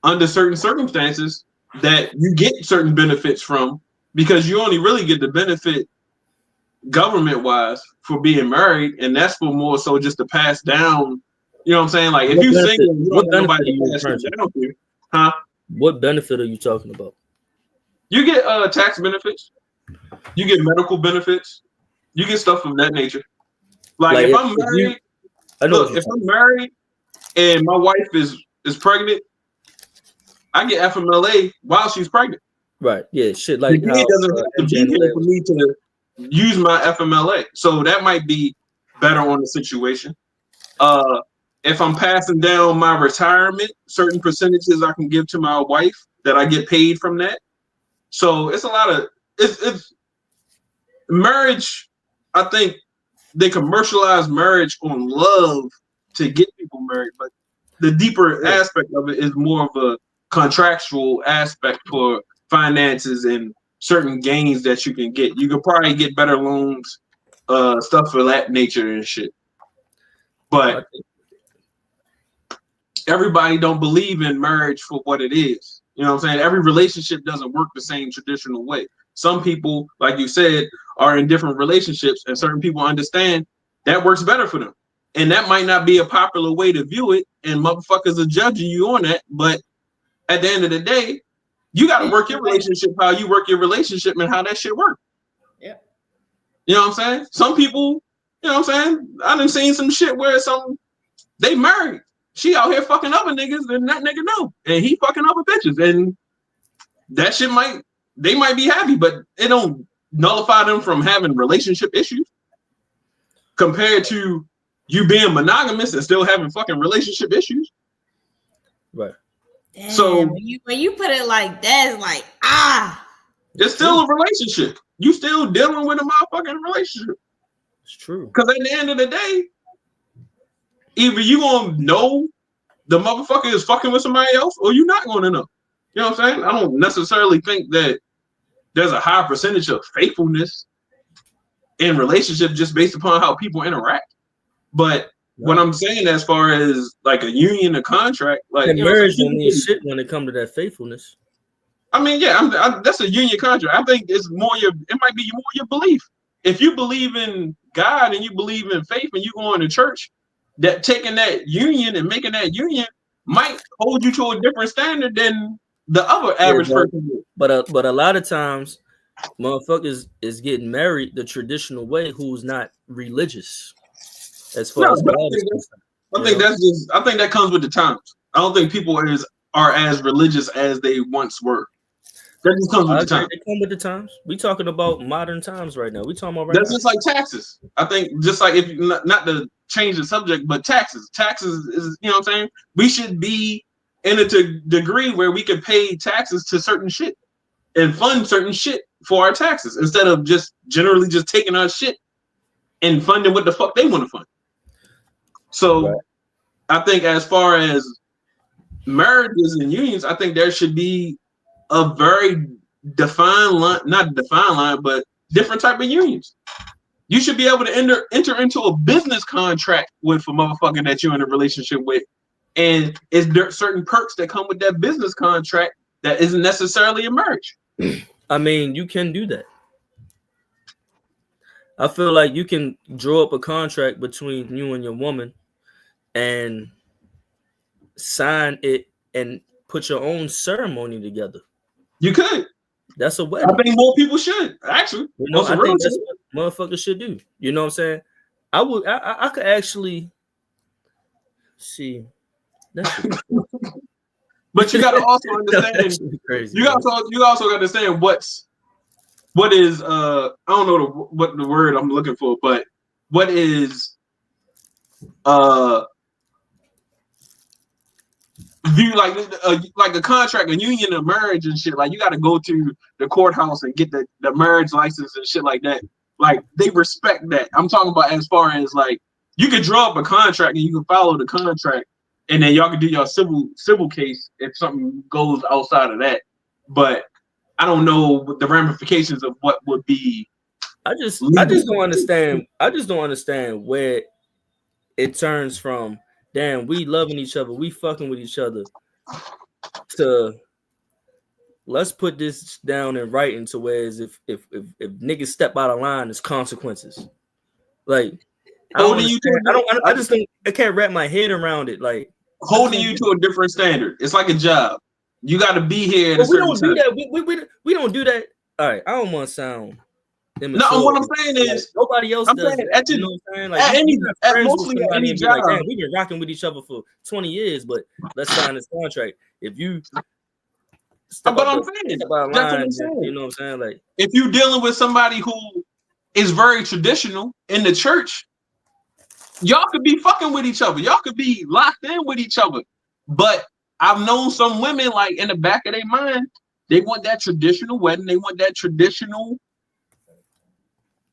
under certain circumstances that you get certain benefits from, because you only really get the benefit government-wise for being married, and that's for more so just to pass down. You know what I'm saying? Like, if you single, you don't have nobody to pass it down to. Huh? What benefit are you talking about? You get tax benefits. You get medical benefits. You get stuff of that nature. Like if I'm married, if I'm married and my wife is pregnant, I get FMLA while she's pregnant. Right. Yeah. Shit like it doesn't have to be here for me to use my FMLA. So that might be better on the situation. If I'm passing down my retirement, certain percentages I can give to my wife that I get paid from that. So it's a lot of it's marriage. I think they commercialize marriage on love to get people married, but the deeper aspect of it is more of a contractual aspect for finances and certain gains that you can get. You could probably get better loans, stuff for that nature and shit. But everybody don't believe in marriage for what it is. You know what I'm saying? Every relationship doesn't work the same traditional way. Some people, like you said, are in different relationships, and certain people understand that works better for them. And that might not be a popular way to view it, and motherfuckers are judging you on that. But at the end of the day, you got to work your relationship how you work your relationship and how that shit works. Yeah. You know what I'm saying? Some people, you know what I'm saying? I done seen some shit where they married. She out here fucking other niggas and that nigga know. And he fucking other bitches. And that shit they might be happy, but it don't nullify them from having relationship issues compared to you being monogamous and still having fucking relationship issues. Right. Damn, so when you put it like that, it's like, it's still a relationship. You still dealing with a motherfucking relationship. It's true. Because at the end of the day, either you gonna know the motherfucker is fucking with somebody else, or you're not gonna know. You know what I'm saying? I don't necessarily think that there's a high percentage of faithfulness in relationships just based upon how people interact. But what I'm saying, as far as like a union, a contract, like marriage don't mean shit when it comes to that faithfulness. I mean, yeah, that's a union contract. I think it might be more your belief. If you believe in God and you believe in faith and you go into church, that taking that union and making that union might hold you to a different standard than the other average person. But a lot of times, motherfuckers is getting married the traditional way who's not religious. As far as I think that comes with the times. I don't think people are as religious as they once were. That just comes with the times. They come with the times. We talking about modern times right now. We talking about that's just like taxes. I think just like, if not to change the subject, but taxes is, you know what I'm saying? We should be in a degree where we can pay taxes to certain shit and fund certain shit for our taxes instead of just generally just taking our shit and funding what the fuck they want to fund. So right. I think as far as marriages and unions, I think there should be a very defined line, not defined line, but different type of unions. You should be able to enter into a business contract with a motherfucker that you're in a relationship with. And is there certain perks that come with that business contract that isn't necessarily a marriage? I mean, you can do that. I feel like you can draw up a contract between you and your woman, and sign it and put your own ceremony together. You could. That's a wedding. I think more people should, actually. You know, I think that's what motherfuckers should do. You know what I'm saying? I could actually see. But you gotta also understand. Crazy, you also gotta understand what is I don't know what the word I'm looking for, but what is view like a contract, a union, a marriage and shit. Like you got to go to the courthouse and get the marriage license and shit like that. Like they respect that. I'm talking about as far as like you can draw up a contract and you can follow the contract, and then y'all can do your civil case if something goes outside of that. But I don't know the ramifications of what would be. I just don't understand. I just don't understand where it turns from. Damn, we loving each other, we fucking with each other, to let's put this down in writing to whereas if niggas step out of line, there's consequences. Like I can't wrap my head around it. Like holding you to a different standard. It's like a job. You got to be here. We don't do that. We don't do that. All right, I don't want to sound. No, what I'm saying is nobody else does. You know what I'm saying? Like mostly at any job, like, we've been rocking with each other for 20 years, but let's sign this contract. If you, but I'm saying, that's what I'm saying. You know what I'm saying? Like if you're dealing with somebody who is very traditional in the church, y'all could be fucking with each other. Y'all could be locked in with each other. But I've known some women, like in the back of their mind, they want that traditional wedding. They want that traditional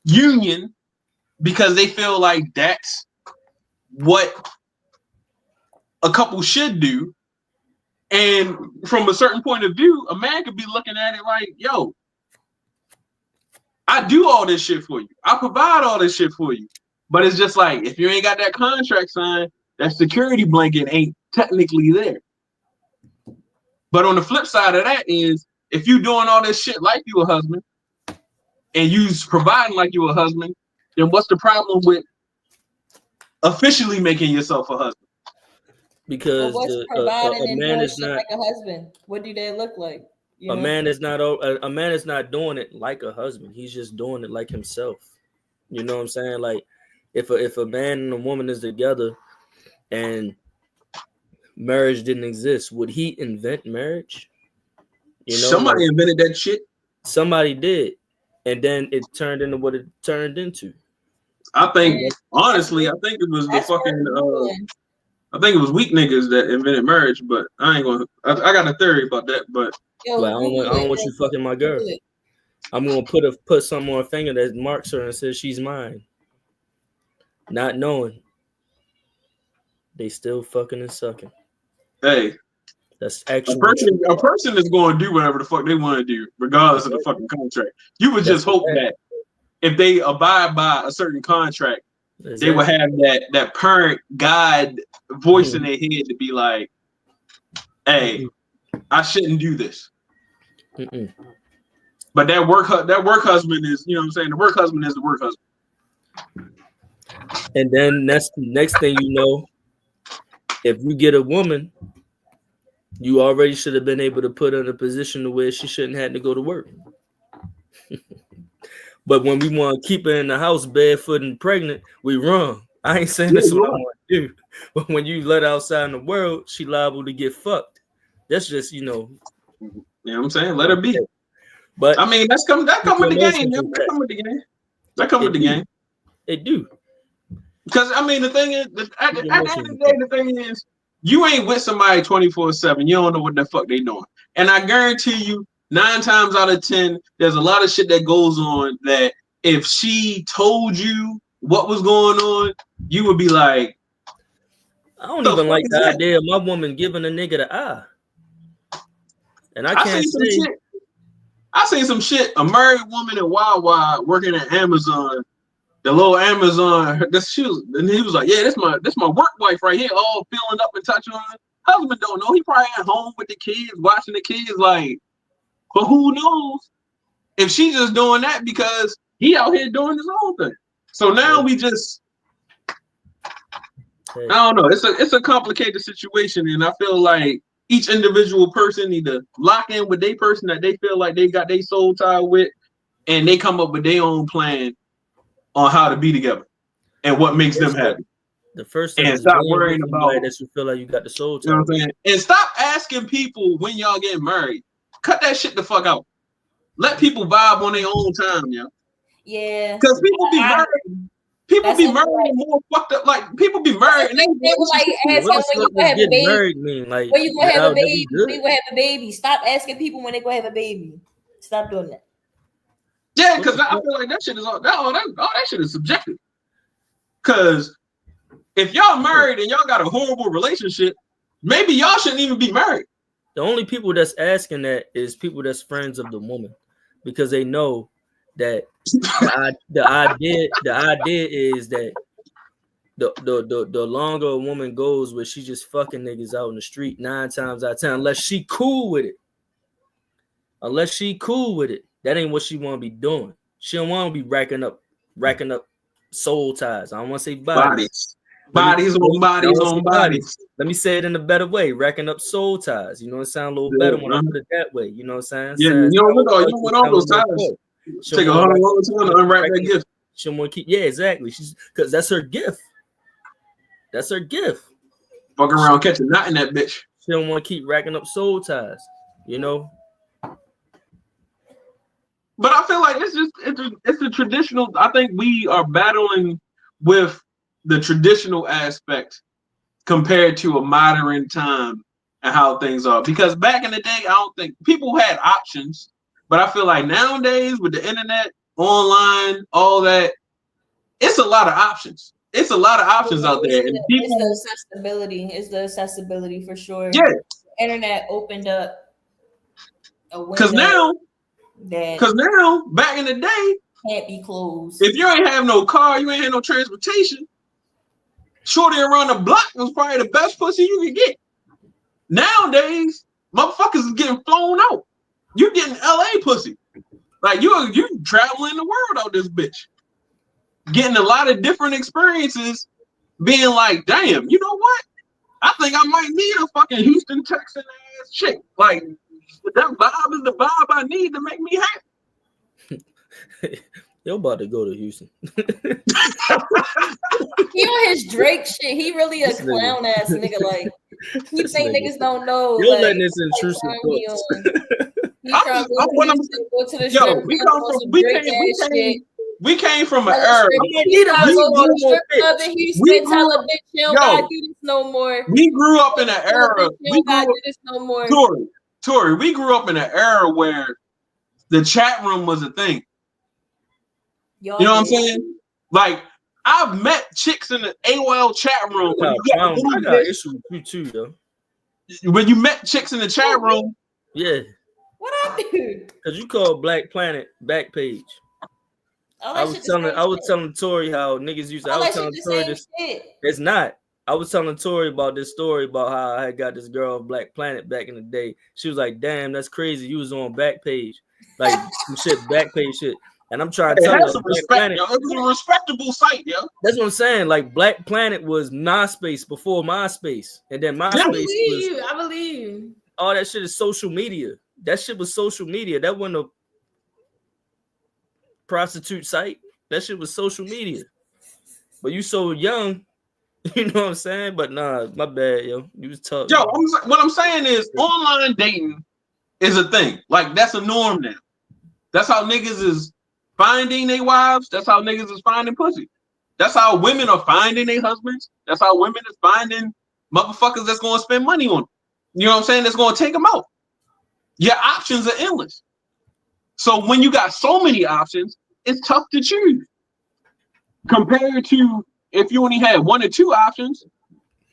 union because they feel like that's what a couple should do. And from a certain point of view, a man could be looking at it like, yo, I do all this shit for you. I provide all this shit for you. But it's just like, if you ain't got that contract signed, that security blanket ain't technically there. But on the flip side of that is, if you doing all this shit like you a husband, and you providing like you a husband, then what's the problem with officially making yourself a husband? Because a man is not like a husband. What do they look like? A man is not doing it like a husband. He's just doing it like himself. You know what I'm saying? Like if a man and a woman is together and marriage didn't exist, would he invent marriage? You know, somebody invented that shit. Somebody did. And then it turned into what it turned into. I think, honestly, I think it was the fucking, I think it was weak niggas that invented marriage, but I ain't gonna, I got a theory about that, but. Well, I don't want you fucking my girl. I'm gonna put something on her finger that marks her and says she's mine. Not knowing. They still fucking and sucking. Hey. That's actually a person is going to do whatever the fuck they want to do, regardless of the fucking contract. You would just hope that if they abide by a certain contract, they will have that parent guide voice in their head to be like, "Hey, I shouldn't do this." But that work husband is, you know what I'm saying? The work husband is the work husband. And then next thing you know, if you get a woman, you already should have been able to put her in a position to where she shouldn't have to go to work. But when we want to keep her in the house barefoot and pregnant, we wrong. I ain't saying that's what I want to do. But when you let her outside in the world, she liable to get fucked. That's just, you know. You know what I'm saying? Let her be. But I mean, that come with the game. That come with the game. That come with the game. It do. Because, I mean, the thing is, at the end of the day, the thing is, you ain't with somebody 24/7. You don't know what the fuck they doing. And I guarantee you, 9 times out of 10, there's a lot of shit that goes on that if she told you what was going on, you would be like, I don't even like the idea of my woman giving a nigga the eye. And I can't say. I seen some shit. A married woman in Wawa working at Amazon. The little Amazon, and he was like, "Yeah, this my work wife right here, all feeling up and touching on her." Husband don't know. He probably at home with the kids, watching the kids. Like, but who knows if she's just doing that because he out here doing his own thing. So now we just I don't know. It's a complicated situation, and I feel like each individual person need to lock in with their person that they feel like they got their soul tied with, and they come up with their own plan on how to be together and what makes them happy. The first thing and is stop worrying about that you feel like you got the soul tied. You know what I'm saying? And stop asking people when y'all get married. Cut that shit the fuck out. Let people vibe on their own time, yo. Yeah. Because people be married. People be married more fucked up. Like people be married. And they were like asking when you gonna have a baby. When you gonna have a baby? When you gonna have a baby? Stop asking people when they gonna have a baby. Stop doing that. Yeah, because I feel like that shit is all that shit is subjective. Because if y'all married and y'all got a horrible relationship, maybe y'all shouldn't even be married. The only people that's asking that is people that's friends of the woman, because they know that the idea is that the longer a woman goes where she just fucking niggas out in the street 9 times out of 10, unless she cool with it, that ain't what she want to be doing. She don't want to be racking up soul ties. I don't want to say bodies on bodies. Let me say it in a better way. Racking up soul ties. You know, it sounds a little better when I put it that way. You know what I'm saying? Yeah, you don't want all those ties. Take a $100 to unwrap that gift. She want to keep. Yeah, exactly. She's because that's her gift. That's her gift. Fuck around, catch a knot in that bitch. She don't want to keep racking up soul ties. You know. But I feel like it's a traditional. I think we are battling with the traditional aspect compared to a modern time and how things are. Because back in the day, I don't think people had options. But I feel like nowadays with the internet, online, all that, it's a lot of options. It's a lot of options out there. And people, it's the accessibility for sure. Yeah. The internet opened up a window. Because now, back in the day, can't be closed. If you ain't have no car, you ain't have no transportation, shorty around the block was probably the best pussy you could get. Nowadays, motherfuckers is getting flown out. You getting LA pussy. Like you traveling the world out this bitch. Getting a lot of different experiences, being like, damn, you know what? I think I might need a fucking Houston, Texas ass chick. Like that vibe is the vibe I need to make me happy. You're about to go to Houston. He on his Drake shit. He really a clown ass nigga. Like he think niggas don't know. You're letting this intrusive thoughts. We came from an era. We grew up in an era. Tori, we grew up in an era where the chat room was a thing. You know what I'm saying? Like I've met chicks in the AOL chat room. I got issue with you too, though. When you met chicks in the chat room, yeah. What I do? Because you called Black Planet Backpage. I was telling Tori how niggas used to. I was telling Tori this. It's not. I was telling Tori about this story about how I had got this girl on Black Planet back in the day. She was like, "Damn, that's crazy. You was on Backpage, like some shit, Backpage shit." And I'm trying to tell you, it was a respectable site, yo. That's what I'm saying. Like Black Planet was MySpace before MySpace, and then MySpace I believe all that shit is social media. That shit was social media. That wasn't a prostitute site. That shit was social media. But you so young, you know what I'm saying? But nah, my bad, yo. You was tough. Yo, what I'm saying is online dating is a thing. Like that's a norm now. That's how niggas is finding their wives. That's how niggas is finding pussy. That's how women are finding their husbands. That's how women is finding motherfuckers that's going to spend money on them. You know what I'm saying? That's going to take them out. Your options are endless. So when you got so many options, it's tough to choose. Compared to if you only had 1 or 2 options,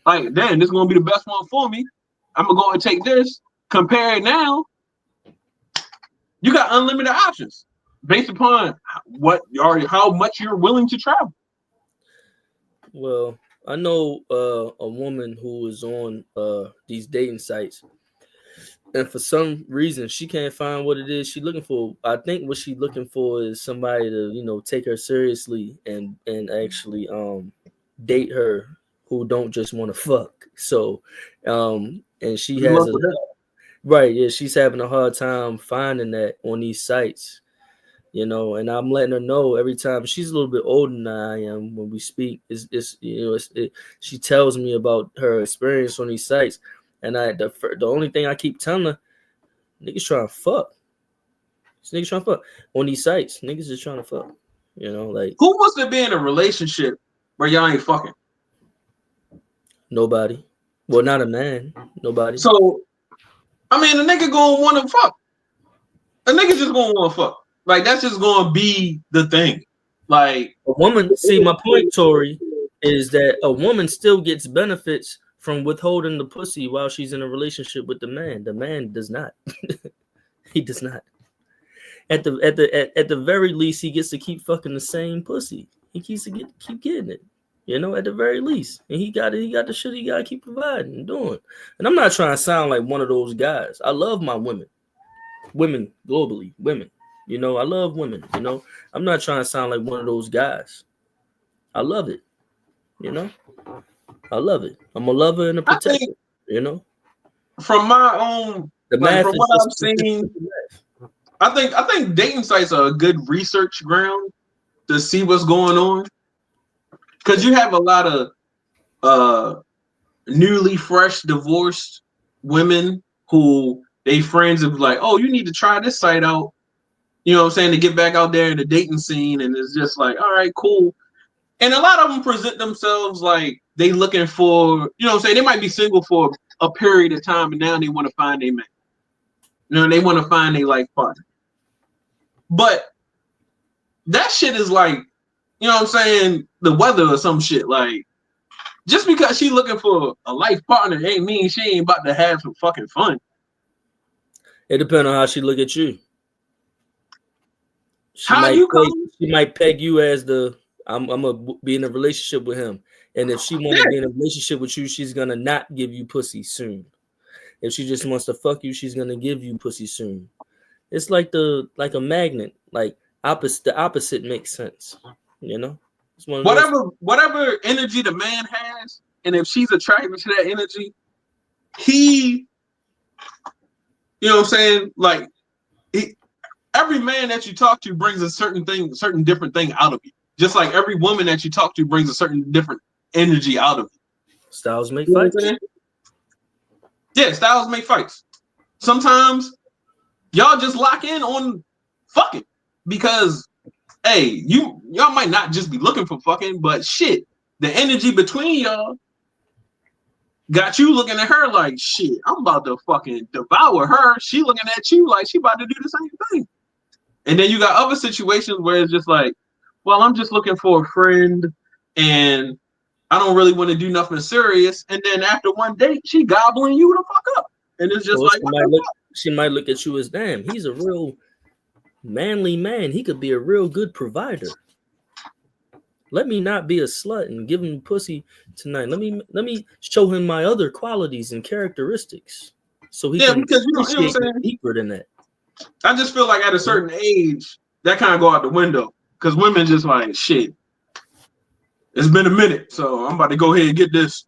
like, damn, this is going to be the best one for me. I'm going to go and take this. Compared now, you got unlimited options based upon how much you're willing to travel. Well, I know a woman who is on these dating sites, and for some reason she can't find what it is she's looking for. I think what she's looking for is somebody to, take her seriously and actually date her who don't just want to fuck. So, and she has she's having a hard time finding that on these sites, you know. And I'm letting her know every time. She's a little bit older than I am when we speak. She tells me about her experience on these sites, and the only thing I keep telling her, niggas trying to fuck. Niggas trying to fuck on these sites. Niggas is trying to fuck. You know, like, who wants to be in a relationship where y'all ain't fucking? Nobody. Well, not a man. Nobody. So, I mean, a nigga gonna want to fuck. A nigga just gonna want to fuck. Like, that's just gonna be the thing. Like, a woman. See, my point, Tori, is that a woman still gets benefits from withholding the pussy while she's in a relationship with the man. The man does not. He does not. At the very least, he gets to keep fucking the same pussy. He keeps to keep getting it, you know, at the very least. And he got the shit he gotta keep providing and doing. And I'm not trying to sound like one of those guys. I love my women globally, women. You know, I love women. You know, I'm not trying to sound like one of those guys. I love it. You know, I love it. I'm a lover and a protector. You know, from my own, the math from what I've seen. I think dating sites are a good research ground to see what's going on, because you have a lot of newly fresh divorced women who they friends of like, oh, you need to try this site out, you know what I'm saying, to get back out there in the dating scene, and it's just like, all right, cool. And a lot of them present themselves like they looking for, you know what I'm saying, they might be single for a period of time, and now they want to find a man. You know, they want to find a life partner. But that shit is like, you know what I'm saying, the weather or some shit. Like, just because she looking for a life partner ain't mean she ain't about to have some fucking fun. It depends on how she look at you. She might peg you as the I'm gonna be in a relationship with him. And if she want to be in a relationship with you, she's gonna not give you pussy soon. If she just wants to fuck you, she's gonna give you pussy soon. It's like a magnet. Like the opposite makes sense. You know? It's whatever energy the man has, and if she's attracted to that energy, he, you know what I'm saying? Like, every man that you talk to brings a certain different thing out of you. Just like every woman that you talk to brings a certain different energy out of you. Styles make fights. Yeah, styles make fights. Sometimes y'all just lock in on fucking because, hey, y'all might not just be looking for fucking, but shit, the energy between y'all got you looking at her like, shit, I'm about to fucking devour her. She looking at you like she about to do the same thing. And then you got other situations where it's just like, well, I'm just looking for a friend and I don't really want to do nothing serious. And then after one date, she gobbling you the fuck up. And it's just like, she might look at you as, damn, he's a real manly man. He could be a real good provider. Let me not be a slut and give him pussy tonight. Let me show him my other qualities and characteristics. So he can because you know what I'm saying? Deeper than that. I just feel like at a certain age, that kind of go out the window. Because women just like, shit, it's been a minute, so I'm about to go ahead and get this.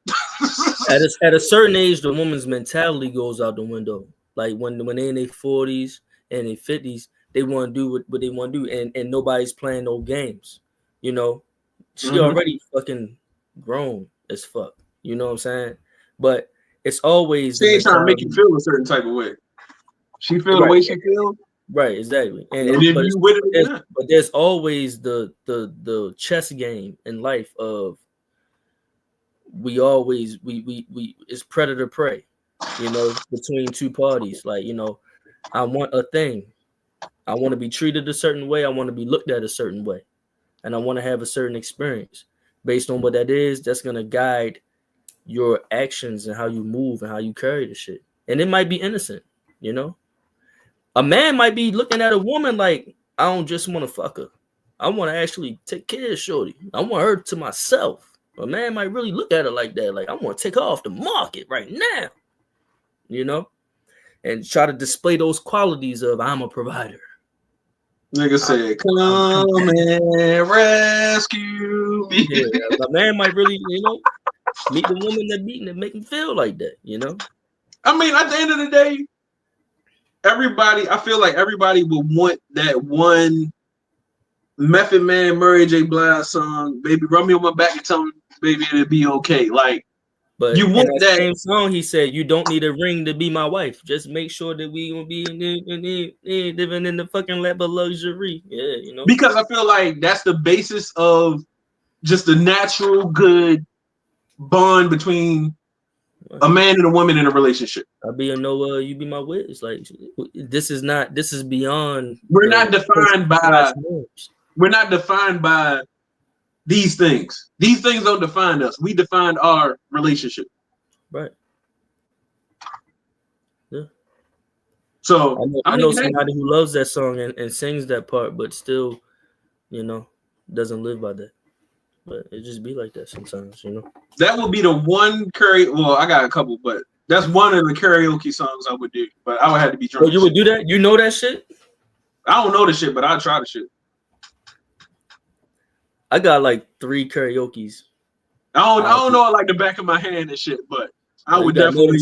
At a certain age, the woman's mentality goes out the window. Like when they're in their 40s and their 50s, they want to do what they want to do, and nobody's playing no games. You know, she already fucking grown as fuck. You know what I'm saying? But it's always she ain't trying to make you feel a certain type of way. She feel the way she feels. Right, exactly. But there's always the chess game in life of we it's predator prey, you know, between two parties. Like, you know, I want a thing. I want to be treated a certain way. I want to be looked at a certain way. And I want to have a certain experience. Based on what that is, that's gonna guide your actions and how you move and how you carry the shit. And it might be innocent, you know. A man might be looking at a woman like, I don't just want to fuck her. I want to actually take care of shorty. I want her to myself. A man might really look at her like that. Like, I want to take her off the market right now. You know? And try to display those qualities of I'm a provider. Nigga said, come and rescue me. Yeah, a man might really, you know, meet the woman that beating and make him feel like that, you know? I mean, at the end of the day, I feel like everybody would want that one Method Man, Mary J. Blige song, "Baby, run me on my back and tell me, baby, it'll be okay." Like, but you want in that same song, he said, "You don't need a ring to be my wife. Just make sure that we gonna be living in the fucking lap of luxury." Yeah, you know. Because I feel like that's the basis of just a natural good bond between a man and a woman in a relationship. I'll be a Noah, you be my witness. Like, this is beyond. We're not defined by these things. These things don't define us. We define our relationship. Right. Yeah. So I know somebody who loves that song and sings that part, but still, you know, doesn't live by that. But it just be like that sometimes, you know. That would be the one Well, I got a couple, but that's one of the karaoke songs I would do. But I would have to be drunk. Oh, you would do that? You know that shit? I don't know the shit, but I'll try the shit. I got like 3 karaoke's. I don't know it like the back of my hand and shit, but I would definitely.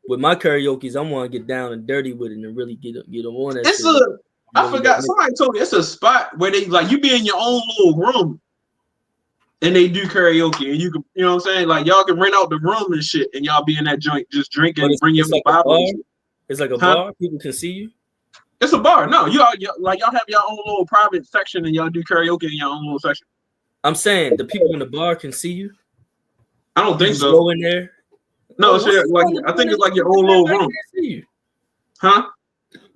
With my karaoke's, I want to get down and dirty with it and really get them on that. I forgot. Somebody told me it's a spot where they like you be in your own little room, and they do karaoke, and you can, you know what I'm saying, like y'all can rent out the room and shit, and y'all be in that joint just drinking, and bring your like Bible. It's like a bar. People can see you. It's a bar. No, y'all have your own little private section, and y'all do karaoke in your own little section. I'm saying the people in the bar can see you. I don't think so. Go in there. No, it's like I think it's like your own little room. See you. Huh?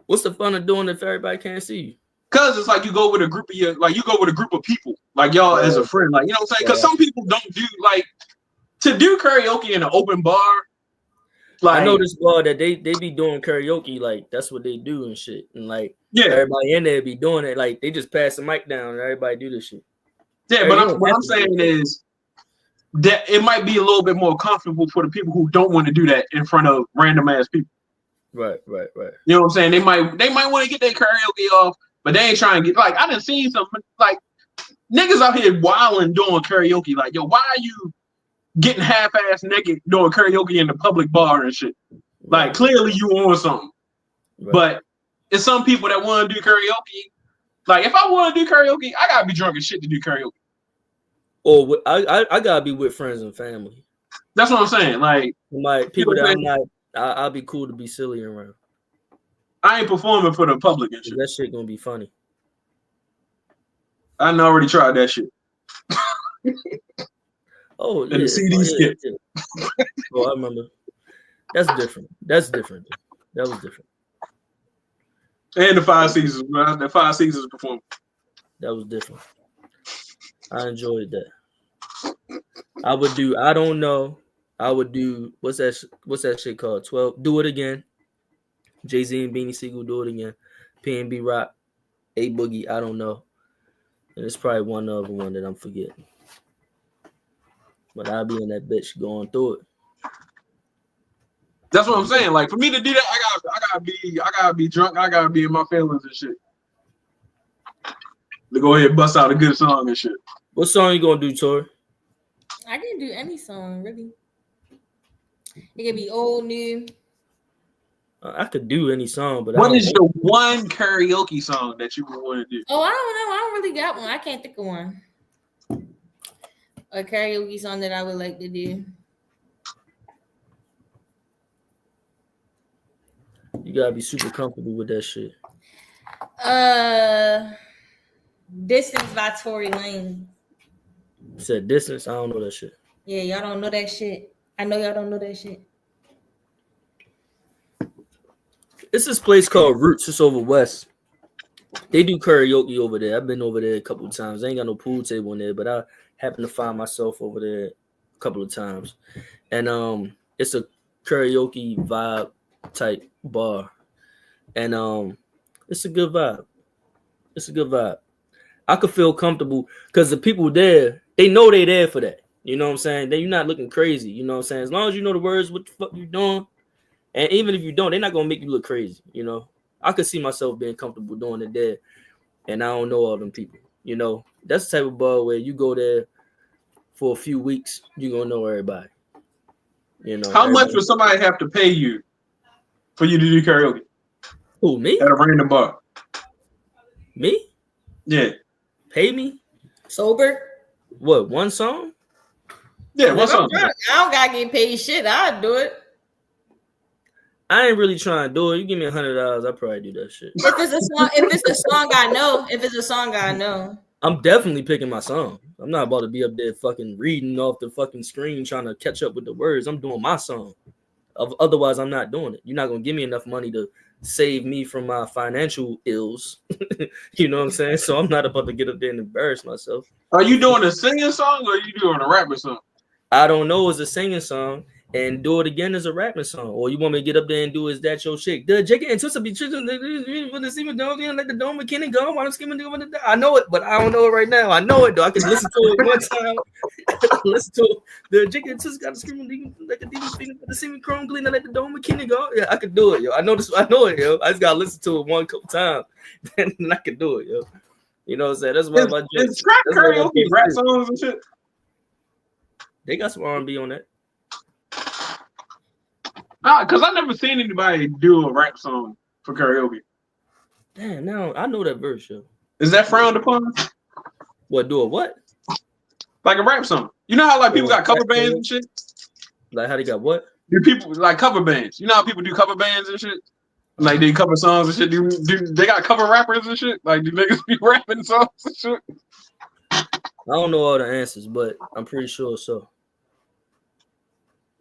What's the fun of doing if everybody can't see you? Cause it's like you go with a group of people, like y'all as a friend, like, you know what I'm saying? Cause some people don't do like to do karaoke in an open bar. Like, I know this bar that they be doing karaoke, like that's what they do and shit, and like everybody in there be doing it, like they just pass the mic down and everybody do this shit. Yeah, but what I'm saying is that it might be a little bit more comfortable for the people who don't want to do that in front of random ass people. Right. You know what I'm saying? They might want to get their karaoke off, but they ain't trying to get, like, I done seen some like niggas out here wilding doing karaoke. Like, yo, why are you getting half-ass naked doing karaoke in the public bar and shit? Like, clearly you on something. Right. But it's some people that want to do karaoke. Like, if I want to do karaoke, I gotta be drunk as shit to do karaoke. Or I gotta be with friends and family. That's what I'm saying. Like people that I'm not, I'll be cool to be silly around. I ain't performing for the public and shit. That shit gonna be funny. I already tried that shit. Oh, and the CD skip. Yeah. Oh, I remember. That's different. That was different. And the 5 Seasons. The 5 Seasons performance. That was different. I enjoyed that. I would do. I don't know. I would do. What's that shit called? 12. Do It Again. Jay-Z and Beanie Siegel, Do It Again. P&B Rock. A Boogie. I don't know. And it's probably one other one that I'm forgetting. But I'll be in that bitch going through it. That's what I'm saying. Like, for me to do that, I gotta be drunk. I gotta be in my feelings and shit. To go ahead and bust out a good song and shit. What song you gonna do, Tori? I can do any song, really. It could be old, new. I could do any song, but what is your one karaoke song that you would want to do? Oh, I don't know. I don't really got one. I can't think of one. A karaoke song that I would like to do. You gotta be super comfortable with that shit. Distance by Tori Lane. You said Distance? I don't know that shit. Yeah, y'all don't know that shit. I know y'all don't know that shit. It's this place called Roots. It's over west. They do karaoke over there. I've been over there a couple of times. I ain't got no pool table in there, but I happen to find myself over there a couple of times. And it's a karaoke vibe type bar. And it's a good vibe. It's a good vibe. I could feel comfortable because the people there, they know they there for that. You know what I'm saying? You're not looking crazy. You know what I'm saying? As long as you know the words, what the fuck you doing. And even if you don't, they're not going to make you look crazy. You know, I could see myself being comfortable doing it there. And I don't know all them people. You know, that's the type of bar where you go there for a few weeks, you're gonna know everybody. You know. How much would somebody have to pay you for you to do karaoke? Who, me? At a random bar. Me? Yeah. Pay me? Sober? What, one song? Yeah, one song. I don't gotta get paid shit. I'll do it. I ain't really trying to do it. You give me $100, I'll probably do that shit. If it's a song I know. I'm definitely picking my song. I'm not about to be up there fucking reading off the fucking screen trying to catch up with the words. I'm doing my song. Otherwise, I'm not doing it. You're not gonna give me enough money to save me from my financial ills. You know what I'm saying? So I'm not about to get up there and embarrass myself. Are you doing a singing song or are you doing a rapping song? I don't know as a singing song and do it again as a rapping song. Or you want me to get up there and do is that your shit? The Jake and Twisted be chicken like the Dome McKinney go while I'm skimming doing it. I know it, but I don't know it right now. I know it though. I can listen to it one time. Listen to it. The Jake and Twisted got screaming like a demon feeling for the semen chrome gleaming like the Dome McKinney go. Yeah, I can do it, yo. I know this. I know it, yo. I just gotta listen to it one couple times, then I can do it, yo. You know what I'm saying? That's why my it's trap karaoke, rap songs and shit. They got some R&B on that. Because I never seen anybody do a rap song for karaoke. Damn, now I know that verse, yo. Is that frowned upon? What, do a what? Like a rap song. You know how like people got cover bands and shit? Like how they got what? Do people like cover bands? You know how people do cover bands and shit? Like they cover songs and shit. Do they got cover rappers and shit? Like do niggas be rapping songs and shit? I don't know all the answers, but I'm pretty sure so.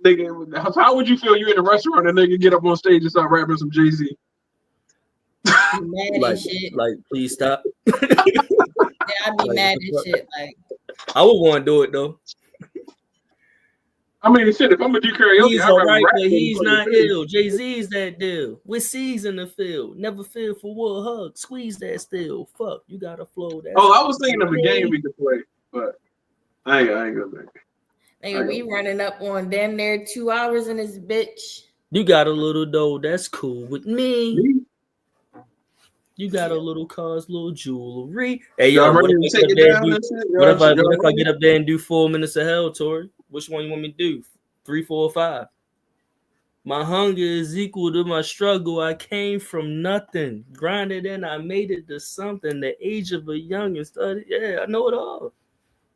Nigga, how would you feel you in a restaurant and nigga get up on stage and start rapping some Jay-Z? Mad as shit. Like, please stop. Yeah, I'd be mad as shit. Like, I would want to do it though. I mean, shit, if I'm gonna do karaoke, he's alright, but he's not ill. Jay-Z's that deal. With C's in the field. Never feel for what hug. Squeeze that still. Fuck, you gotta flow that. Oh, I was thinking of a game we could play, but I ain't gonna make it. Nigga, we running up on damn near 2 hours in this bitch. You got a little dough, that's cool with me. You got a little cars, little jewelry. Hey, yo, what if I get up there and do 4 minutes of hell, Tori? Which one you want me to do? 3, 4, or 5? My hunger is equal to my struggle. I came from nothing. Grinded and I made it to something. The age of a young and study. Yeah, I know it all.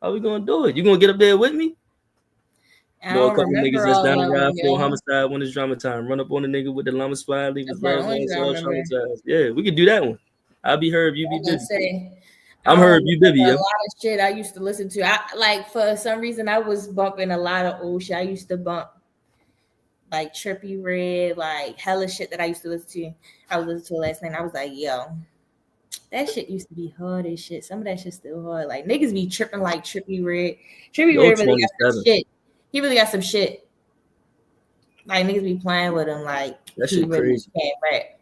How we gonna do it? You gonna get up there with me? I don't couple remember niggas that's down the ride for yeah. homicide when it's drama time. Run up on the nigga with the llama spy, leave his That's brains the all only one I traumatized. Yeah, we could do that one. I'll be Herb, you be Bibby. I'm Herb, you Bibby. A lot of shit I used to listen to. I like for some reason I was bumping a lot of old shit. I used to bump like Trippy Red, like hella shit that I used to listen to. I was listening to last night. And I was like, yo, that shit used to be hard as shit. Some of that shit still hard. Like niggas be tripping like Trippy Red. Trippy Red really got some shit. He really got some shit. Like niggas be playing with him like that shit really crazy. Can't rap.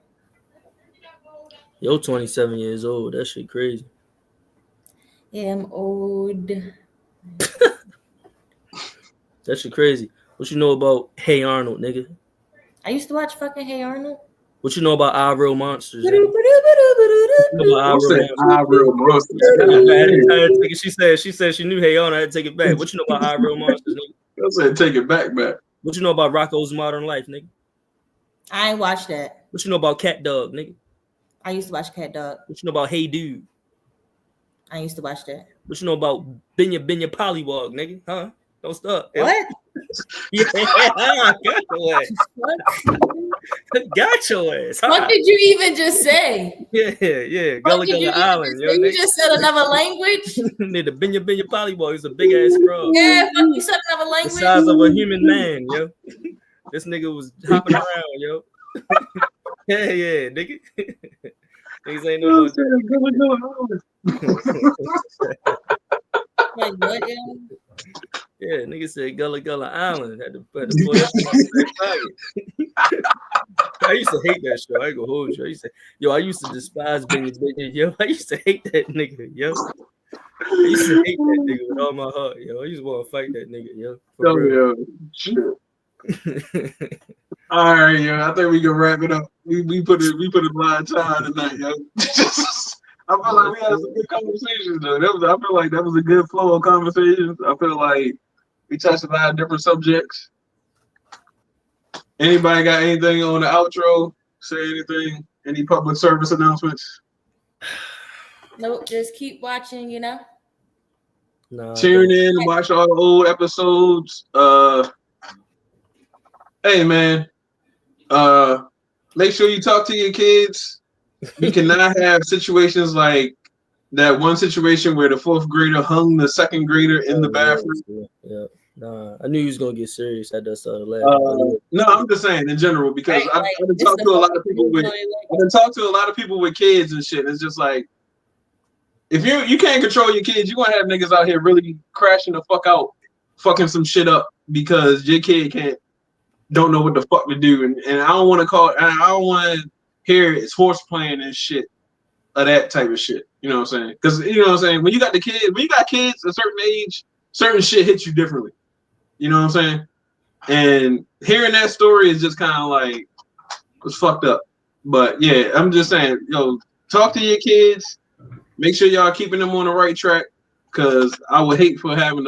Yo, 27 years old. That shit crazy. Yeah, I'm old. That shit crazy. What you know about Hey Arnold, nigga? I used to watch fucking Hey Arnold. What you know about I Real Monsters? She said she knew Hey Arnold. I had to take it back. What you know about I Real Monsters, nigga? I said take it back. What you know about Rocco's Modern Life, nigga? I ain't watched that. What you know about Cat Dog, nigga? I used to watch Cat Dog. What you know about Hey Dude? I used to watch that. What you know about Binya Pollywog, nigga? Huh? Don't stop. What? Yeah, got your ass. Got your ass. Huh? What did you even just say? Yeah. Gullah Gullah Island. Yo, you just said another language? The Binya Pollywog is a big ass frog. Yeah, fuck, you said another language. The size of a human man, yo. This nigga was hopping around, yo. Yeah, nigga. Niggas ain't no Like what, yo? Yeah, nigga said Gullah Gullah Island. Had to put that. I used to hate that show. I ain't gonna hold you. I used to despise Binya. Yo, I used to hate that nigga, yo. I used to hate that nigga with all my heart, yo. I used to want to fight that nigga, yo. Shit. All right, yo. I think we can wrap it up. We put a lot of time tonight, yo. I feel like we had some good conversations though. I feel like that was a good flow of conversations. I feel like we touched a lot of different subjects. Anybody got anything on the outro? Say anything? Any public service announcements? Nope, just keep watching, Tune in and watch all the old episodes. Hey man, make sure you talk to your kids. You cannot have situations like that one situation where the fourth grader hung the second grader in the bathroom. Yeah. Nah, I knew he was gonna get serious at that sort of No, I'm just saying in general because I've been talking to a lot of people with kids and shit. It's just like if you can't control your kids, you gonna have niggas out here really crashing the fuck out, fucking some shit up because your kid don't know what the fuck to do, and I don't want to hear it's horse playing and shit of that type of shit. You know what I'm saying? Because you know what I'm saying. When you got kids a certain age, certain shit hits you differently. You know what I'm saying? And hearing that story is just kind of like it's fucked up. But yeah, I'm just saying, talk to your kids. Make sure y'all keeping them on the right track. Because I would hate for having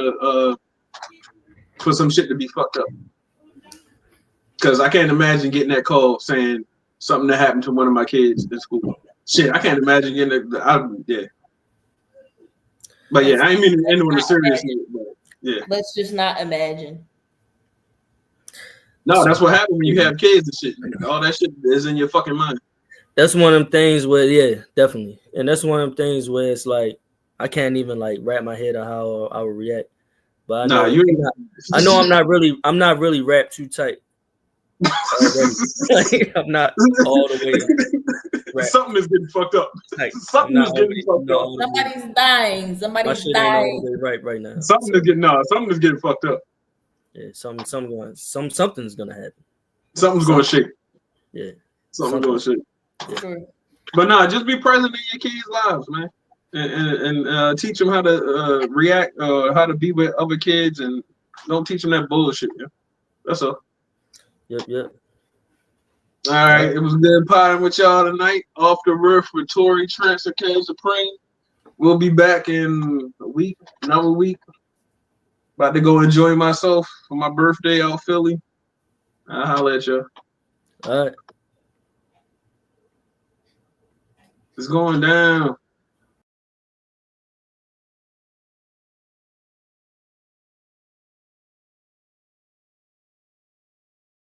for some shit to be fucked up. Because I can't imagine getting that call saying something that happened to one of my kids in school. Shit, I can't imagine getting that. Yeah. But yeah, I ain't mean to end on a serious note, but yeah. Let's just not imagine. No, that's what happens when you have kids and shit. All that shit is in your fucking mind. That's one of them things where, yeah, definitely. And that's one of them things where it's like I can't even like wrap my head on how I would react. But I know I'm not really wrapped too tight. I'm not all the way wrapped. Something is getting fucked up. Something is getting fucked up. Somebody's dying. Somebody's dying. Right now. Something is getting fucked up. Yeah, something's gonna happen. Something's gonna shake. Yeah. Something's gonna shake. Yeah. But nah, just be present in your kids' lives, man. And teach them how to react, how to be with other kids, and don't teach them that bullshit. Yeah, that's all. Yep. All right, it was good potting with y'all tonight. Off the Riff with Tori Trance Kev Supreme. We'll be back in another week. About to go enjoy myself for my birthday out Philly. I'll holler at y'all. All right. It's going down.